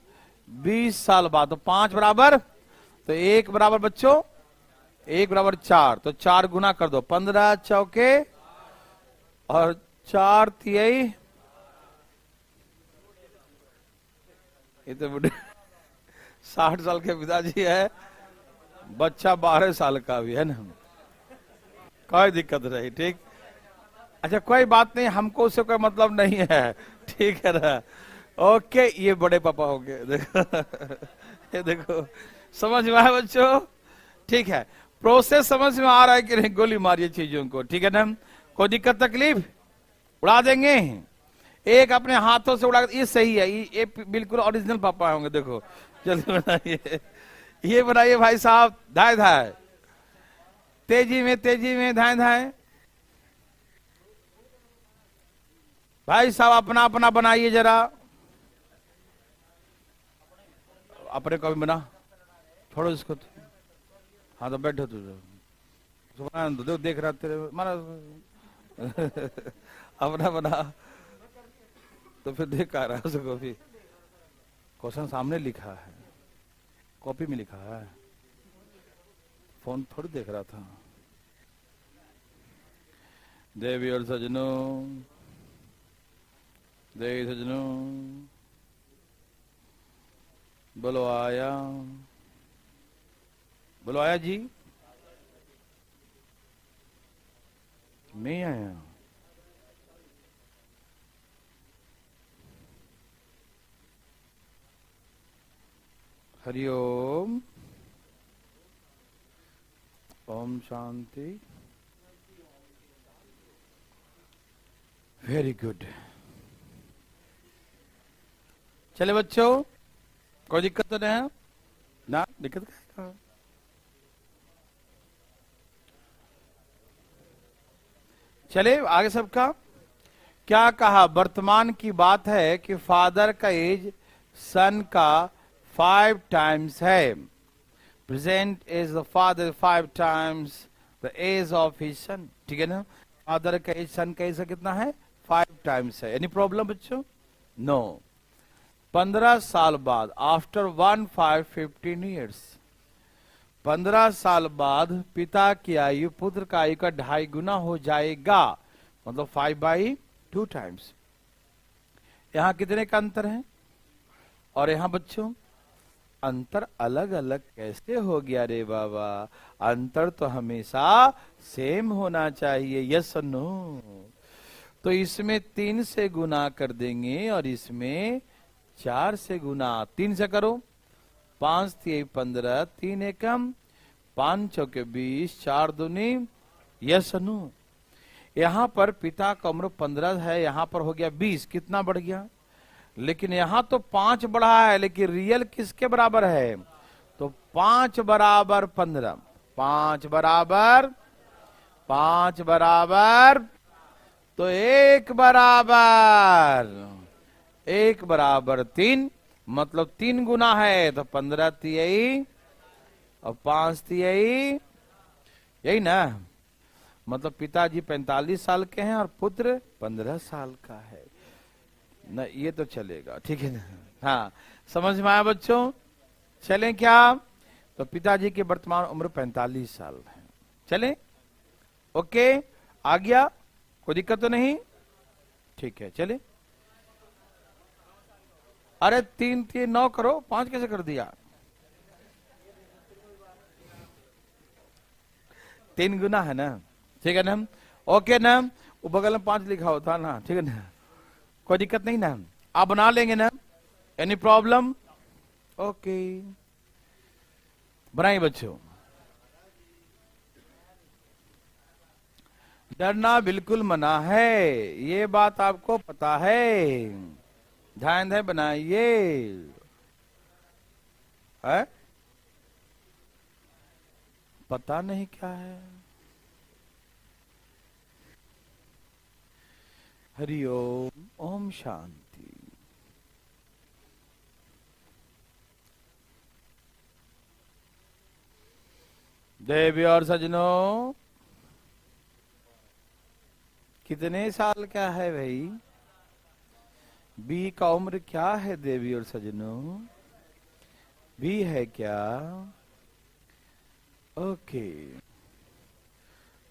20 साल बाद। तो 5 बराबर, तो 1 बराबर बच्चों 1 बराबर 4, तो 4 गुना कर दो, 15 चौके और 4 तिहाई, ये तो बुढ़े 60 साल के पिताजी है, बच्चा 12 साल का भी है ना, कोई दिक्कत नहीं, ठीक। अच्छा कोई बात नहीं, हमको उससे कोई मतलब नहीं है, ठीक है ना, ओके। ये बड़े पापा हो गए, देखो ये देखो, समझ में आया बच्चों, ठीक है। प्रोसेस समझ में आ रहा है कि नहीं, गोली मारिए चीजों को, ठीक है ना। कोई दिक्कत तकलीफ, उड़ा देंगे, एक अपने हाथों से उड़ा, ये सही है, ये बिल्कुल ओरिजिनल पापा होंगे, देखो जल्दी बनाइए, ये बनाइए भाई साहब, धाए धाए, तेजी में धाए धाए, भाई साहब अपना अपना बनाइए जरा, अपने को भी बना, छोड़ो इसको तो। हाँ तो बैठो तो बना दो, देख रहा तेरे मारा अपना बना, तो फिर देख आ रहा है उसको भी, क्वेश्चन सामने लिखा है, कॉपी में लिखा है, फोन थोड़ी देख रहा था। देवी और सजनों, देवी सजनों, बोलो आया, बोलो आया जी, नहीं आया, हरिओम। ओम शांति। Very good. चले बच्चों, कोई दिक्कत तो नहीं है ना? दिक्कत क्या है? चले आगे सबका क्या कहा? वर्तमान की बात है कि फादर का एज सन का 5 टाइम्स है। Present is the father 5 times the age of his son. ठीक है ना? फादर का एज सन का एज कितना है? 5 टाइम्स है। एनी प्रॉब्लम बच्चों? नो। 15 साल बाद, आफ्टर 15 ईयर्स, 15 साल बाद पिता की आयु पुत्र का आयु का 2.5 गुना हो जाएगा, मतलब 5/2 टाइम्स। यहां कितने का अंतर है? और यहां बच्चों अंतर अलग अलग कैसे हो गया रे बाबा? अंतर तो हमेशा सेम होना चाहिए। यस और नो? तो इसमें 3 से गुना कर देंगे और इसमें 4 से गुना। 3 से करो, 5 3 15, 3 एकम 5 चौके 20, 4 दूनी। यस और नो? यहां पर पिता का उम्र 15 है, यहां पर हो गया 20। कितना बढ़ गया? लेकिन यहां तो 5 बढ़ा है, लेकिन रियल किसके बराबर है? तो 5 बराबर 15, 5 बराबर 5 बराबर, तो 1 बराबर 3, मतलब 3 गुना है। तो 15 तिहाई और 5 तिहाई, यही ना? मतलब पिताजी 45 साल के हैं और पुत्र 15 साल का है ना? ये तो चलेगा, ठीक है ना? हाँ, समझ में आया बच्चों? चलें क्या? तो पिताजी की वर्तमान उम्र 45 साल है। चलें? ओके, आ गया? कोई दिक्कत तो नहीं? ठीक है, चले। अरे 3 3 9 करो, 5 कैसे कर दिया? 3 गुना है ना? ठीक है ना? ओके ना? वो बगल में 5 लिखा होता ना? ठीक है ना? कोई दिक्कत नहीं ना? आप बना लेंगे ना? Any problem? ओके, बनाइए बच्चों। डरना बिल्कुल मना है, ये बात आपको पता है। ध्यान है, बनाइए। है? पता नहीं क्या है? हरिओम। ओम शांति। देवी और सजनों, कितने साल का है भाई? बी का उम्र क्या है देवी और सजनों? बी है क्या? ओके,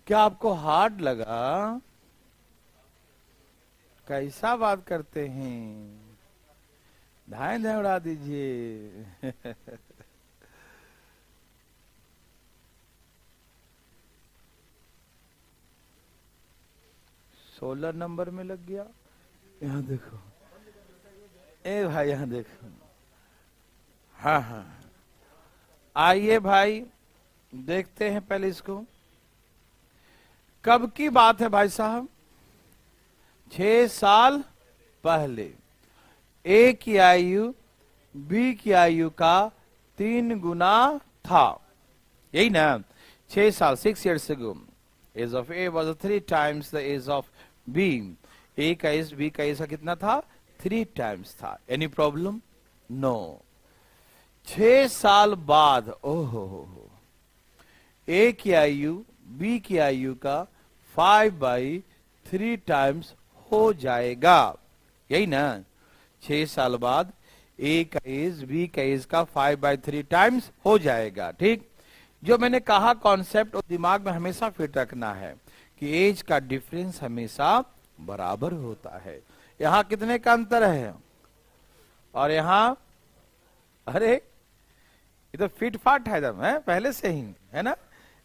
क्या आपको हार्ड लगा? कैसा बात करते हैं? धाए धाए उड़ा दीजिए। 16 नंबर में लग गया। यहाँ देखो, ए भाई यहाँ देखो। हाँ हाँ, आइए भाई देखते हैं पहले इसको। कब की बात है भाई साहब? 6 साल पहले। ए की आयु बी की आयु का 3 गुना था, यही ना? 6 साल, 6 years ago, age of A was 3 times the age of B. A का एज बी का एज का कितना था? 3 times था। Any problem? नो। 6 साल बाद, ओहो, ए की आयु बी की आयु का 5/3 टाइम्स हो जाएगा, यही ना? 6 साल बाद ए का एज बी का एज का 5/3 टाइम्स हो जाएगा। ठीक, जो मैंने कहा कॉन्सेप्ट, और दिमाग में हमेशा फिट रखना है कि एज का डिफरेंस हमेशा बराबर होता है। यहां कितने का अंतर है? और यहां, अरे ये तो फिट फाट है एकदम, है पहले से ही, है ना?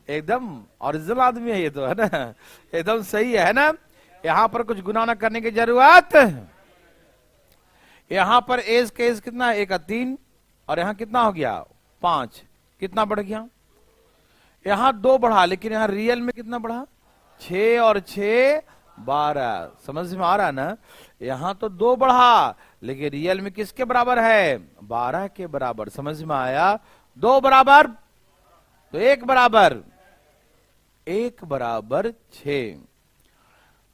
एकदम ओरिजिनल आदमी है ये तो, है ना? एकदम सही है ना? यहां पर कुछ गुना ना करने की जरूरत। यहां पर एज का एज कितना है? 1 का 3 और यहां कितना हो गया 5, कितना बढ़ गया, यहां 2 बढ़ा, लेकिन यहां रियल में कितना बढ़ा 6 और 6 12। समझ में आ रहा है ना, यहां तो 2 बढ़ा लेकिन रियल में किसके बराबर है 12 के बराबर। समझ में आया, 2 बराबर तो 1 बराबर 6,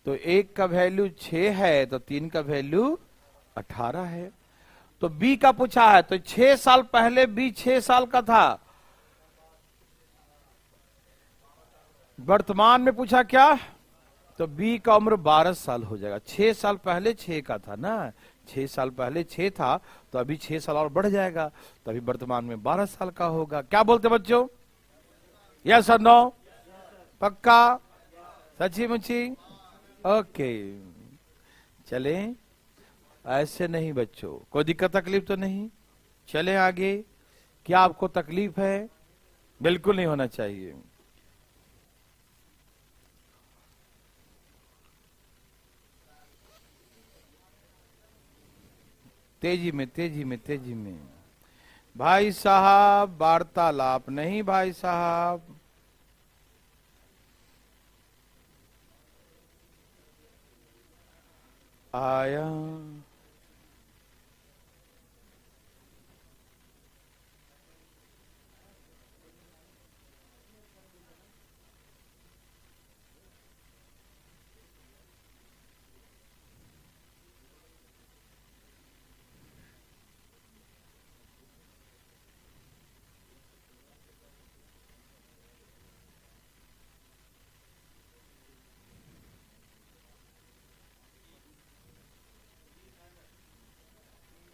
तो 1 का वैल्यू 6 है तो 3 का वैल्यू 18 है। तो बी का पूछा है, तो 6 साल पहले बी 6 साल का था, वर्तमान में पूछा क्या, तो बी का उम्र 12 साल हो जाएगा। 6 साल पहले 6 का था ना, 6 साल पहले 6 था तो अभी 6 साल और बढ़ जाएगा, तो अभी वर्तमान में 12 साल का होगा। क्या बोलते बच्चों, यस और नो, पक्का, सच्ची मुच्ची, ओके। चले, ऐसे नहीं बच्चों, कोई दिक्कत तकलीफ तो नहीं, चले आगे। क्या आपको तकलीफ है, बिल्कुल नहीं होना चाहिए। तेजी में तेजी में तेजी में, भाई साहब वार्तालाप नहीं, भाई साहब आया,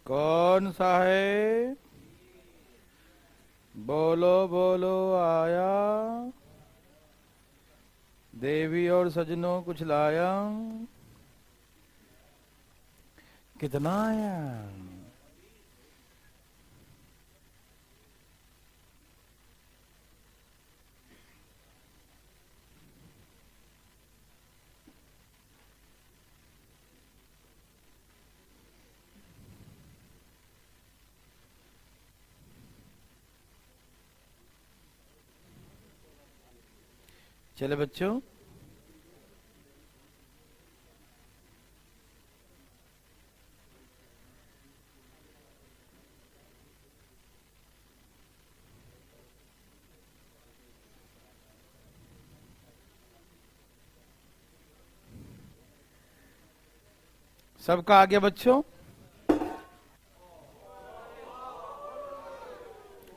कौन सा है, बोलो बोलो, आया, देवी और सजनों कुछ लाया, कितना आया, चले बच्चों। सबका आगे बच्चों,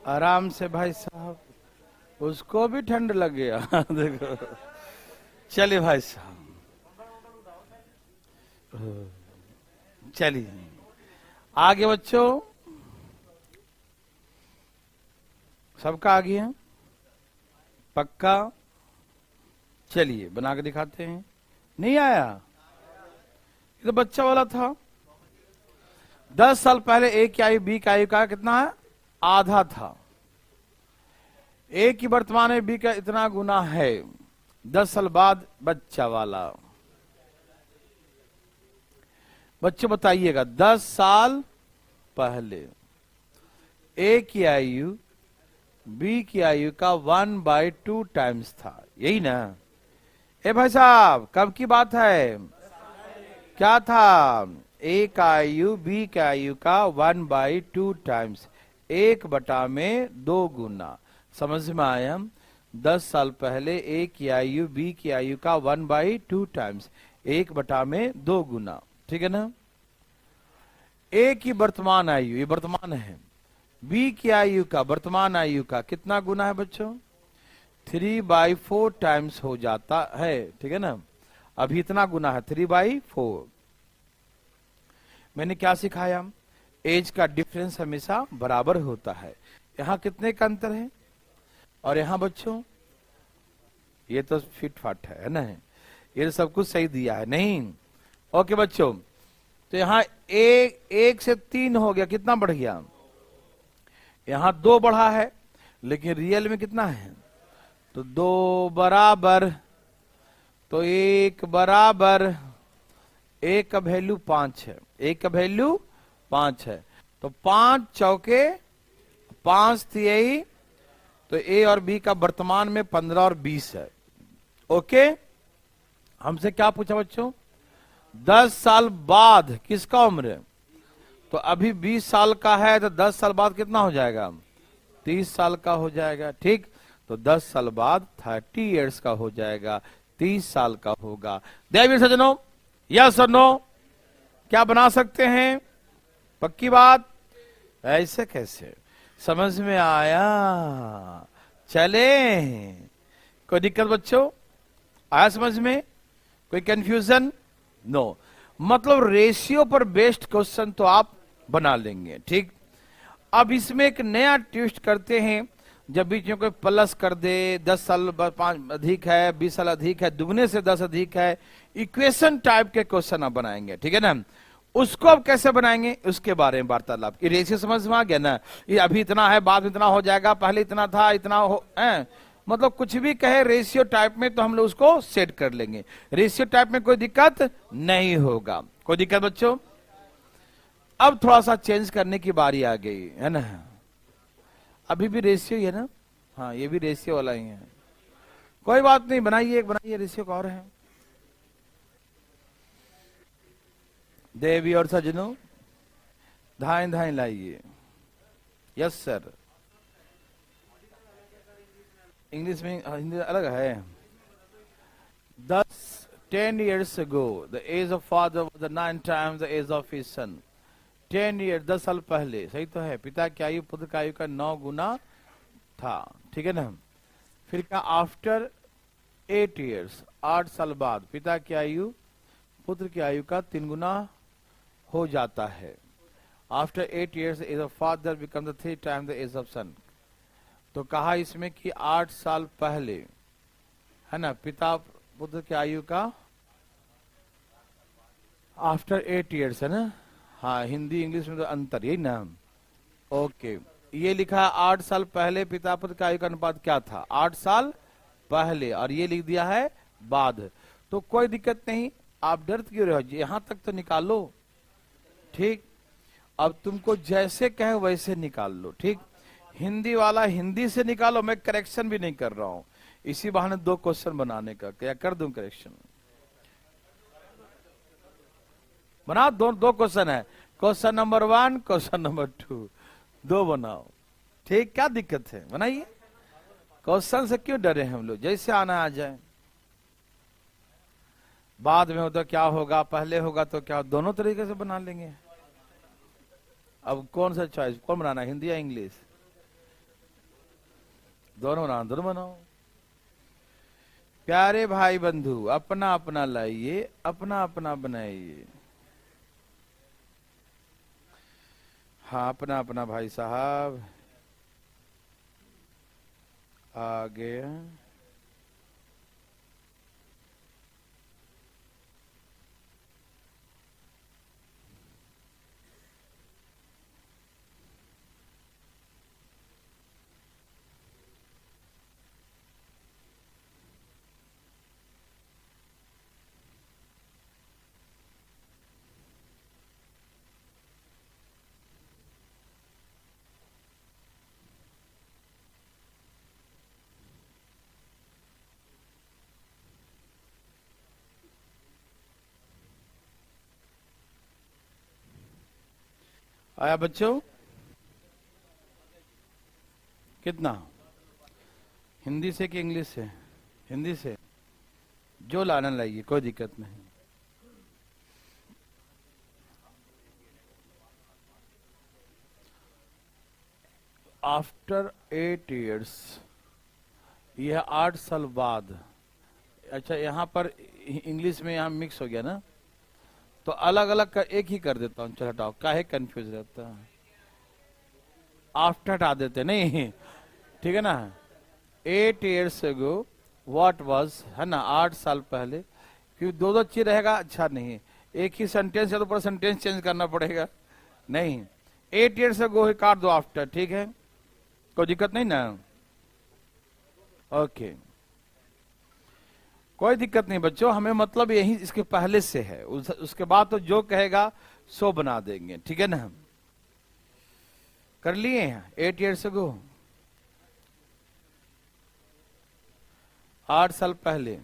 आराम से भाई साहब, उसको भी ठंड लग गया देखो। चलिए भाई साहब, चलिए आगे बच्चों, सबका आगे है, पक्का। चलिए बना के दिखाते हैं। नहीं आया, ये तो बच्चा वाला था। 10 साल पहले ए की आयु बी की आयु का कितना है, आधा था। ए की वर्तमान में बी का इतना गुना है। 10 साल बाद बच्चा वाला, बच्चों बताइएगा, 10 साल पहले ए की आयु बी की आयु का 1/2 टाइम्स था, यही ना। ए भाई साहब कब की बात है, क्या था, ए का आयु बी का आयु का 1/2 टाइम्स, 1/2 गुना। समझ में आया, 10 साल पहले ए की आयु बी की आयु का 1/2 टाइम्स, 1/2 गुना, ठीक है ना। ए की वर्तमान आयु, ये वर्तमान है, बी की आयु का वर्तमान आयु का कितना गुना है बच्चों, 3/4 टाइम्स हो जाता है, ठीक है ना। अभी इतना गुना है 3/4। मैंने क्या सिखाया, एज का डिफरेंस हमेशा बराबर होता है। यहां कितने का अंतर है, और यहां बच्चों ये तो फिट फाट है ना, ये तो सब कुछ सही दिया है नहीं। ओके बच्चों, तो यहां 1 से 3 हो गया, कितना बढ़ गया, यहां 2 बढ़ा है लेकिन रियल में कितना है, तो 2 बराबर, तो 1 बराबर, 1 का वैल्यू 5 है, 1 का वैल्यू 5 है, तो 5 चौके 5 तिहाई, तो ए और बी का वर्तमान में 15 और 20 है। ओके, हमसे क्या पूछा बच्चों? 10 साल बाद किसका उम्र है? तो अभी 20 साल का है, तो 10 साल बाद कितना हो जाएगा? 30 साल का हो जाएगा। ठीक, तो 10 साल बाद 30 इयर्स का हो जाएगा, 30 साल का होगा। देवी सज्जनों, यस और नो? क्या बना सकते हैं? पक्की बात? ऐसे कैसे? समझ में आया? चले, कोई दिक्कत बच्चों? आया समझ में? कोई कंफ्यूजन? नो। मतलब रेशियो पर बेस्ड क्वेश्चन तो आप बना लेंगे। ठीक, अब इसमें एक नया ट्विस्ट करते हैं। जब बीच में कोई प्लस कर दे, 10 साल 5 अधिक है, 20 साल अधिक है, दुगने से 10 अधिक है, इक्वेशन टाइप के क्वेश्चन आप बनाएंगे। ठीक है ना? उसको अब कैसे बनाएंगे उसके बारे में वार्तालाप। रेशियो समझ में आ गया ना? ये अभी इतना है, बाद में इतना हो जाएगा, पहले इतना था, इतना हो मतलब कुछ भी कहे रेशियो टाइप में, तो हम लोग उसको सेट कर लेंगे। रेशियो टाइप में कोई दिक्कत नहीं होगा। कोई दिक्कत बच्चों? अब थोड़ा सा चेंज करने की बारी आ गई है ना? अभी भी रेशियो ही है ना? हाँ, ये भी रेशियो वाला ही है। कोई बात नहीं, बनाइए, एक बनाइए, रेशियो का और है। देवी और सज्जनों, धाएं धाएं लाइए। Yes sir. इंग्लिश में, हिंदी अलग है। 10 years ago the age of father was 9 times the age of his son। 10 years, 10 साल पहले, सही तो है, पिता की आयु पुत्र की आयु का 9 गुना था। ठीक है ना? फिर क्या? आफ्टर 8 years, 8 साल बाद पिता की आयु पुत्र की आयु का 3 गुना हो जाता है। After 8 years age of father become the 3 time the age of son. तो कहा इसमें कि 8 साल पहले, है ना, पिता पुत्र की आयु का आफ्टर 8 years है ना? हाँ, हिंदी इंग्लिश में तो अंतर यही ना। ओके, ये लिखा है 8 साल पहले पिता पुत्र की आयु का अनुपात क्या था? 8 साल पहले, और ये लिख दिया है बाद। तो कोई दिक्कत नहीं, आप डर क्यों रहे हो? यहां तक तो निकालो। ठीक, अब तुमको जैसे कहे वैसे निकाल लो। ठीक, हिंदी वाला हिंदी से निकालो, मैं करेक्शन भी नहीं कर रहा हूं। इसी बहाने 2 क्वेश्चन बनाने का, क्या कर दूं करेक्शन? बना दो क्वेश्चन है, क्वेश्चन नंबर 1, क्वेश्चन नंबर 2, 2 बनाओ। ठीक, क्या दिक्कत है? बनाइए। क्वेश्चन से क्यों डरे हम लोग? जैसे आना आ जाए। बाद में हो तो क्या होगा, पहले होगा तो क्या, दोनों तरीके से बना लेंगे। अब कौन सा चॉइस, कौन बनाना, हिंदी या इंग्लिश? दोनों बनाओ, दोनों बनाओ। प्यारे भाई बंधु, अपना अपना लाइए, अपना अपना बनाइए। हाँ, अपना अपना भाई साहब आ गया। आया बच्चों? कितना? हिंदी से कि इंग्लिश से? हिंदी से। जो लाना लाइए, कोई दिक्कत नहीं। आफ्टर 8 years, यह 8 साल बाद। अच्छा, यहाँ पर इंग्लिश में यहाँ मिक्स हो गया ना, तो अलग अलग का एक ही कर देता हूँ। चलो हटाओ, काहे कंफ्यूज रहता है? आफ्टर हटा देते नहीं, ठीक है ना? 8 years ago what was, है ना, 8 साल पहले। क्योंकि 2 चीज रहेगा, अच्छा नहीं, एक ही सेंटेंस है तो पूरा सेंटेंस चेंज करना पड़ेगा। नहीं, 8 years ago ही काट दो आफ्टर। ठीक है, कोई दिक्कत नहीं ना? ओके, कोई दिक्कत नहीं बच्चों, हमें मतलब यही इसके पहले से है, उसके बाद तो जो कहेगा सो बना देंगे। ठीक है ना? कर लिए 8 years ago, 8 साल पहले,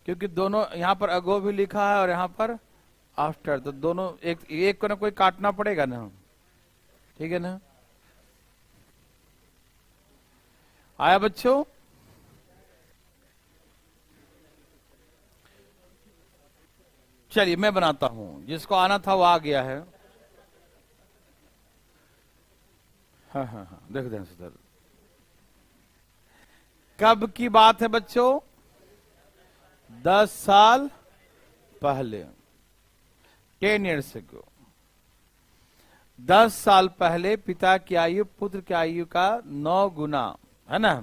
क्योंकि दोनों यहां पर अगो भी लिखा है और यहां पर आफ्टर, तो दोनों एक को ना कोई काटना पड़ेगा ना, ठीक है ना। आया बच्चों? चलिए मैं बनाता हूं, जिसको आना था वो आ गया है। हाँ हाँ हाँ, देख दें सर, कब की बात है बच्चों? 10 साल पहले, 10 years ago। 10 साल पहले पिता की आयु पुत्र की आयु का 9 गुना, है ना।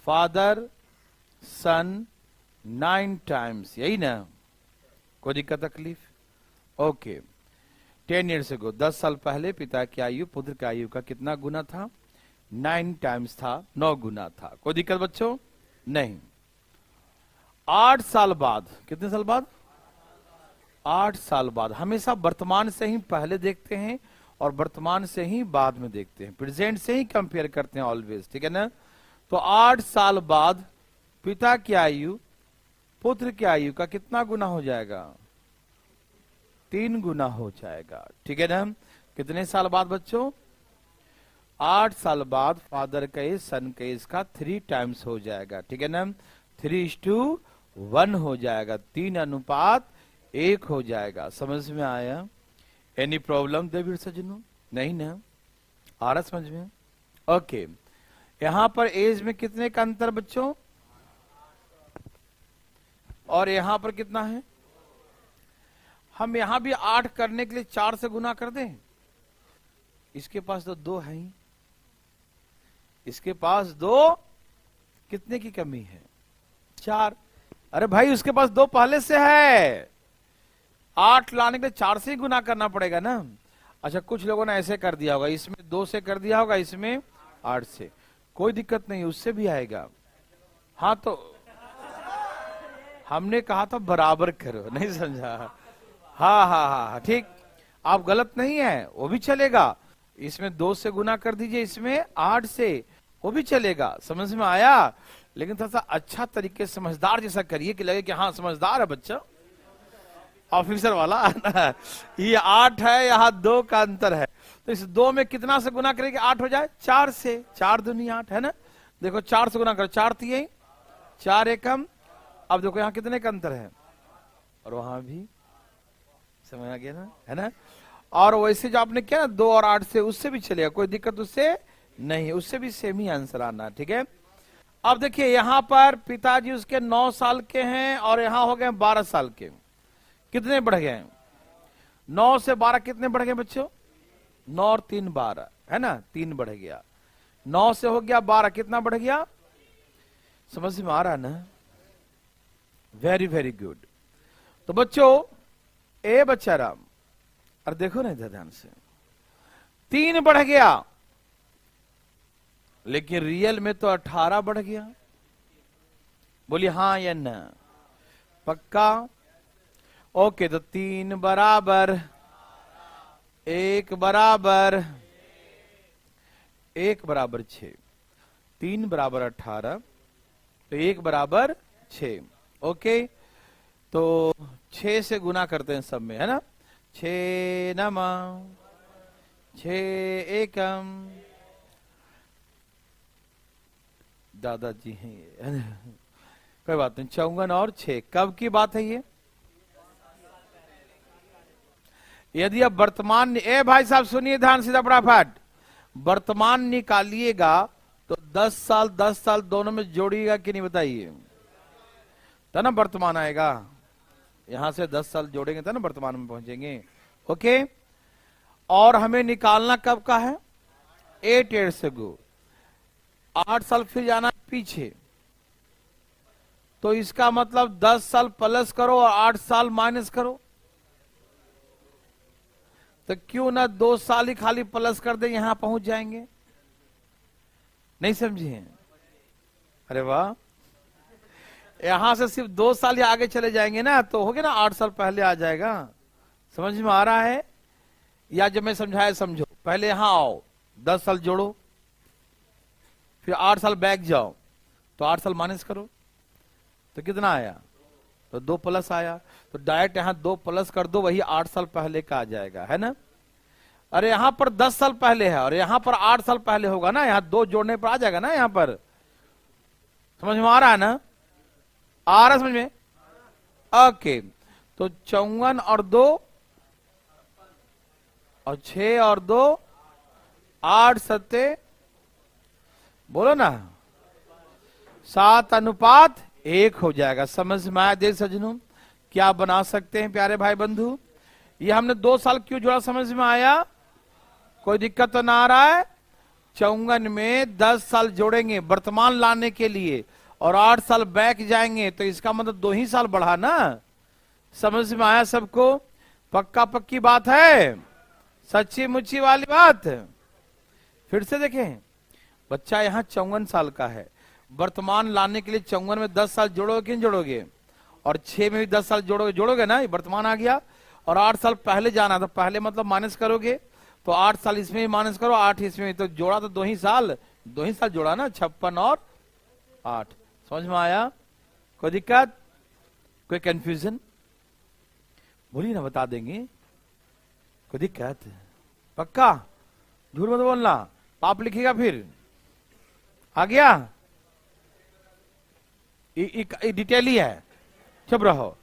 फादर सन 9 times, यही ना, कोई दिक्कत तकलीफ? ओके, 10 years ago, 10 साल पहले पिता की आयु पुत्र की आयु का कितना गुना था? 9 times था, 9 गुना था। कोई दिक्कत बच्चों? नहीं। 8 साल बाद, कितने साल बाद? 8 साल बाद। हमेशा वर्तमान से ही पहले देखते हैं और वर्तमान से ही बाद में देखते हैं, प्रेजेंट से ही कंपेयर करते हैं ऑलवेज, ठीक है ना। तो 8 साल बाद पिता की आयु पुत्र की आयु का कितना गुना हो जाएगा? 3 गुना हो जाएगा, ठीक है ना। कितने साल बाद बच्चों? 8 साल बाद फादर का एज सन का एज का 3 times हो जाएगा, ठीक है ना। 3:1 हो जाएगा, 3:1 हो जाएगा। समझ में आया? एनी प्रॉब्लम देवीर सज्जनों? नहीं ना, आ रहा समझ में? ओके, यहां पर एज में कितने का अंतर बच्चों? और यहां पर कितना है? हम यहां भी 8 करने के लिए 4 से गुना कर दें। इसके पास तो 2 है ही, इसके पास 2, कितने की कमी है? 4। अरे भाई उसके पास 2 पहले से है, 8 लाने के लिए 4 से ही गुना करना पड़ेगा ना। अच्छा, कुछ लोगों ने ऐसे कर दिया होगा, इसमें 2 से कर दिया होगा, इसमें 8 से, कोई दिक्कत नहीं, उससे भी आएगा। हाँ तो हमने कहा था बराबर करो, नहीं समझा? हाँ हाँ हाँ ठीक, आप गलत नहीं है, वो भी चलेगा। इसमें 2 से गुना कर दीजिए, इसमें 8 से, वो भी चलेगा। समझ में आया? लेकिन थोड़ा सा अच्छा तरीके से समझदार जैसा करिए कि लगे कि हाँ समझदार है बच्चा, ऑफिसर वाला। ये 8 है, यहाँ 2 का अंतर है, तो इस 2 में कितना से गुना करेंगे? 8 हो जाए 4 से, 4 दूनी 8, है ना। देखो 4 से गुना करो, 4 3 4 एकम। अब देखो यहाँ कितने का अंतर है, और वहां भी, समझ आ गया ना, है ना। और वैसे जो आपने किया ना 2 और 8 से, उससे भी चलेगा, कोई दिक्कत उससे नहीं, उससे भी सेम ही आंसर आना, ठीक है। अब देखिए यहाँ पर पिताजी उसके 9 साल के हैं और यहाँ हो गए 12 साल के, कितने बढ़ गए? 9 से 12 कितने बढ़ गए बच्चों? 9 और 3 12, है ना, 3 बढ़ गया। 9 से हो गया 12, कितना बढ़ गया? समझ में आ रहा ना? Very very good. तो बच्चों ए बच्चा राम, और देखो ना इधर ध्यान से, 3 बढ़ गया, लेकिन रियल में तो 18 बढ़ गया। बोलिए हाँ या ना? पक्का? ओके, तो 3 बराबर 1 बराबर 1 बराबर 6, 3 बराबर 18, तो 1 बराबर 6। ओके, तो 6 से गुना करते हैं सब में, है ना। 6 नमा 6 एकम, दादाजी हैं, कोई बात नहीं। 54 और 6, कब की बात है ये? यदि आप वर्तमान, ए भाई साहब सुनिए ध्यान से फटाफट, वर्तमान निकालिएगा तो 10 साल 10 साल दोनों में जोड़िएगा कि नहीं बताइए, तो ना वर्तमान आएगा। यहां से 10 साल जोड़ेंगे तो ना वर्तमान में पहुंचेंगे। ओके, और हमें निकालना कब का है? 8 years ago, 8 साल फिर जाना पीछे, तो इसका मतलब 10 साल प्लस करो और 8 साल माइनस करो। तो क्यों ना 2 साल ही खाली प्लस कर दे, यहां पहुंच जाएंगे। नहीं समझे? अरे वाह, यहां से सिर्फ 2 साल ही आगे चले जाएंगे ना, तो हो गया ना, 8 साल पहले आ जाएगा। समझ में आ रहा है? या जब मैं समझाया समझो। पहले यहां आओ, 10 साल जोड़ो, फिर 8 साल बैक जाओ, तो 8 साल माइनस करो, तो कितना आया? तो 2 प्लस आया। तो डायरेक्ट यहां 2 प्लस कर दो, वही 8 साल पहले का आ जाएगा, है ना। अरे यहां पर 10 साल पहले है और यहां पर 8 साल पहले होगा ना, यहां 2 जोड़ने पर आ जाएगा ना। यहां पर समझ में आ रहा है ना? आ रहा समझ में? ओके, तो 54 और 2 और 6 और 2 8 सत्ते बोलो ना 7:1 हो जाएगा। समझ में आया देख सजनों? क्या बना सकते हैं प्यारे भाई बंधु? ये हमने 2 साल क्यों जोड़ा, समझ में आया? कोई दिक्कत तो ना आ रहा है? 54 में 10 साल जोड़ेंगे वर्तमान लाने के लिए और 8 साल बैक जाएंगे, तो इसका मतलब 2 ही साल बढ़ा ना। समझ में आया सबको? पक्का पक्की बात है, सच्ची मुच्ची वाली बात। फिर से देखें, बच्चा यहाँ 54 साल का है, वर्तमान लाने के लिए 54 में 10 साल जोड़ोगे कि नहीं जोड़ोगे? और 6 में भी 10 साल जोड़ोगे, जोड़ोगे ना, वर्तमान आ गया। और 8 साल पहले जाना, तो पहले मतलब माइनस करोगे, तो 8 साल इसमें भी माइनस करो, 8 इसमें भी, तो जोड़ा तो 2 ही साल जोड़ा ना, 56 और 8। समझ में आया? कोई दिक्कत, कोई कंफ्यूजन? बोलिए ना, बता देंगे। कोई दिक्कत? पक्का? झूठ मत बोलना, पाप लिखेगा फिर। आ गया? डिटेल ही है, चुप रहो।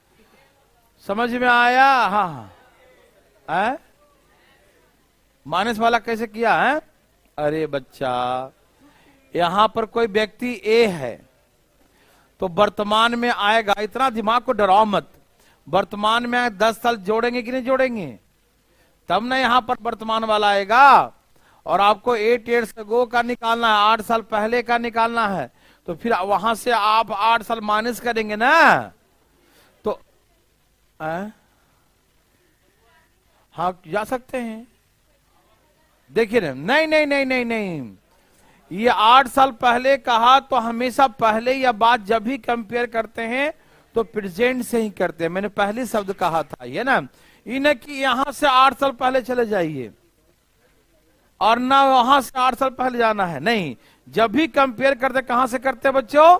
समझ में आया? हाँ हाँ, माइनस वाला कैसे किया है? अरे बच्चा, यहां पर कोई व्यक्ति ए है तो वर्तमान में आएगा, इतना दिमाग को डराओ मत। वर्तमान में 10 साल जोड़ेंगे कि नहीं जोड़ेंगे? तब ना यहां पर वर्तमान वाला आएगा। और आपको 8 years ago का निकालना है, 8 साल पहले का निकालना है, तो फिर वहां से आप 8 साल माइनस करेंगे ना। तो हाँ जा सकते हैं, देखिए ना। नहीं नहीं नहीं नहीं नहीं, ये 8 साल पहले कहा तो हमेशा पहले या बाद जब भी कंपेयर करते हैं तो प्रेजेंट से ही करते हैं। मैंने पहले शब्द कहा था ये ना, इन्हें कि यहां से 8 साल पहले चले जाइए और ना वहां से 8 साल पहले जाना है, नहीं। जब भी कंपेयर करते कहां से करते बच्चों?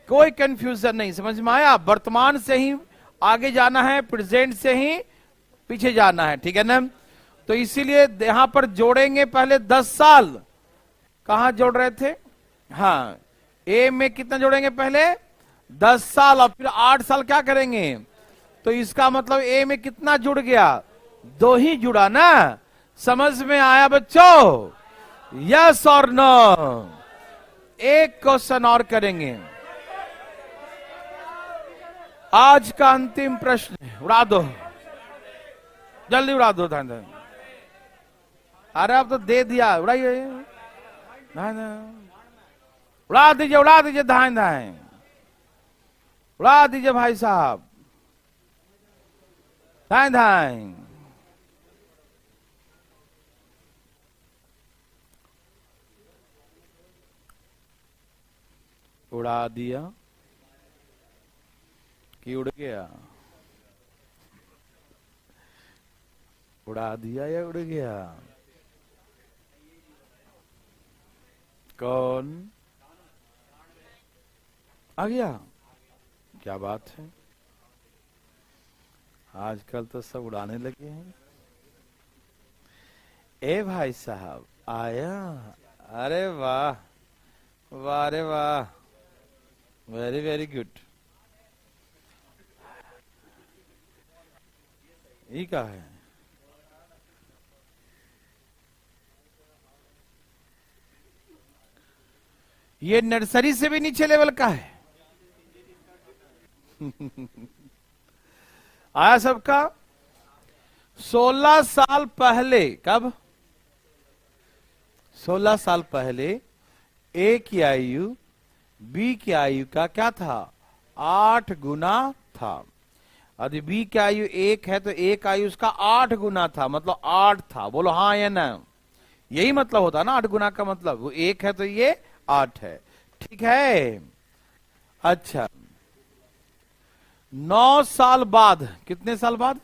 कोई कंफ्यूजन नहीं। समझ में आया? वर्तमान से ही आगे जाना है, प्रेजेंट से ही पीछे जाना है, ठीक है ना। तो इसीलिए यहां पर जोड़ेंगे पहले 10 साल। कहां जोड़ रहे थे? हाँ, ए में कितना जोड़ेंगे? पहले 10 साल और फिर 8 साल क्या करेंगे? तो इसका मतलब ए में कितना जुड़ गया? 2 ही जुड़ा ना। समझ में आया बच्चों? यस और नो? एक क्वेश्चन और करेंगे, आज का अंतिम प्रश्न। उड़ा दो, जल्दी उड़ा दो। अरे अब तो दे दिया, उड़ाइए, उड़ा दीजिए, उड़ा दीजिए, धाएं धाएं उड़ा दीजिए भाई साहब, धाएं धाएं। उड़ा दिया कि उड़ गया? उड़ा दिया या उड़ गया? कौन आ गया? क्या बात है, आजकल तो सब उड़ाने लगे हैं। ए भाई साहब आया? अरे वाह वाह, अरे वाह, वेरी वेरी गुड। ये क्या है? ये नर्सरी से भी नीचे लेवल का है। आया सबका? 16 साल पहले, कब? 16 साल पहले ए की आयु बी की आयु का क्या था? 8 गुना था। यदि बी की आयु 1 है तो ए की आयु उसका 8 गुना था, मतलब 8 था। बोलो हाँ या ना? यही मतलब होता ना 8 गुना का मतलब, वो 1 है तो ये 8 है, ठीक है। अच्छा, 9 साल बाद, कितने साल बाद?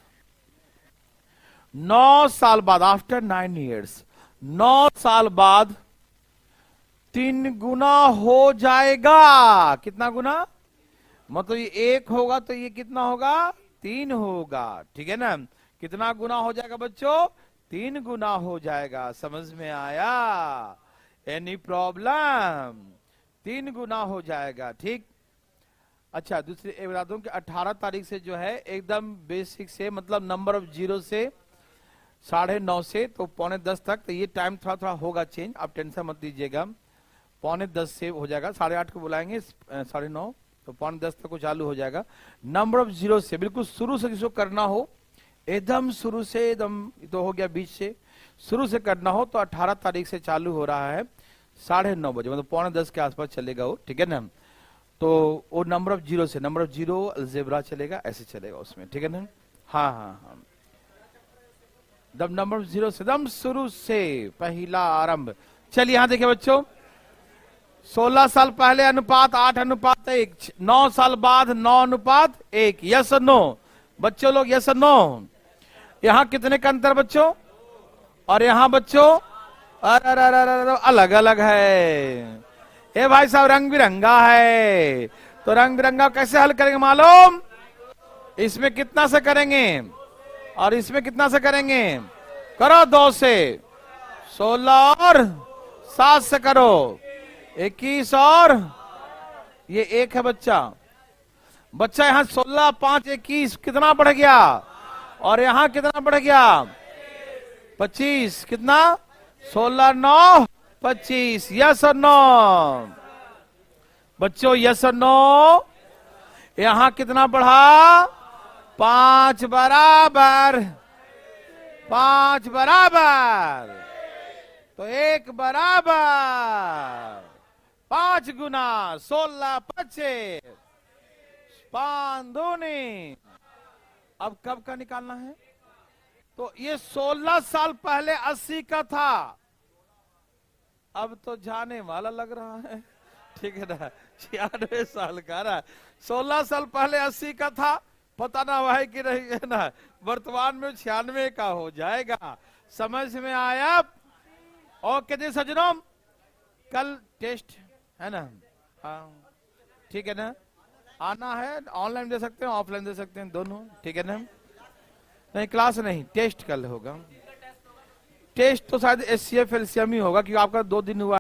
9 साल बाद, आफ्टर 9 years, 9 साल बाद 3 गुना हो जाएगा। कितना गुना? मतलब ये 1 होगा तो ये कितना होगा? 3 होगा। ठीक है ना? कितना गुना हो जाएगा बच्चों? 3 गुना हो जाएगा। समझ में आया? Any problem? 3 गुना हो जाएगा। ठीक। अच्छा, दूसरी एक बता दूं कि 18 तारीख से जो है एकदम बेसिक से, मतलब नंबर ऑफ जीरो से 9:30 से तो 9:45 तक, तो ये टाइम थोड़ा थोड़ा होगा चेंज, आप टेंशन मत लीजिएगा। 9:45 से हो जाएगा, 8:30 को बुलाएंगे, 9:30 तो 9:45 तक को चालू हो जाएगा। नंबर ऑफ जीरो से बिल्कुल शुरू से जिसको करना हो, एकदम शुरू से, एकदम तो हो गया बीच से, शुरू से करना हो तो 18 तारीख से चालू हो रहा है 9:30 बजे, मतलब 9:45 के आसपास चलेगा वो। ठीक है ना? तो वो नंबर ऑफ जीरो से, नंबर ऑफ जीरो अलजेब्रा चलेगा, ऐसे चलेगा उसमें। ठीक है ना? हाँ हाँ हाँ, दम नंबर ऑफ जीरो से, दम शुरू से पहला आरंभ। चलिए यहां देखिए बच्चों, 16 साल पहले अनुपात 8:1, 9 साल बाद 9:1। यस और नो बच्चों, लोग यस और नो? यहां कितने का अंतर बच्चों? और यहां बच्चों अरे अलग अलग है। ए भाई साहब, रंग बिरंगा है, तो रंग बिरंगा कैसे हल करेंगे मालूम? इसमें कितना से करेंगे और इसमें कितना से करेंगे? करो 2 से, 16 और 7 से करो, 21 और ये 1 है बच्चा। बच्चा यहाँ 16, 5, 21 कितना बढ़ गया? और यहाँ कितना बढ़ गया? 25। कितना? 16, 9, 25। यस और नो बच्चों? यस और नो? यहां कितना बढ़ा? 5 बराबर, 5 बराबर, तो 1 बराबर 5 गुना 16, 25, 5 दूनी। अब कब का निकालना है? तो ये 16 साल पहले 80 का था, अब तो जाने वाला लग रहा है। ठीक है ना? 96 साल का ना, 16 साल पहले 80 का था, पता ना हुआ है कि नहीं है ना, वर्तमान में 96 का हो जाएगा। समझ में आया? ओके जी सज्जनों, कल टेस्ट है ना? हाँ ठीक है ना? आना है, ऑनलाइन दे सकते हैं, ऑफलाइन दे सकते हैं, दोनों। ठीक है ना? नहीं क्लास नहीं, टेस्ट कल होगा। टेस्ट तो शायद SCF LCM ही होगा, क्योंकि आपका 2 दिन हुआ।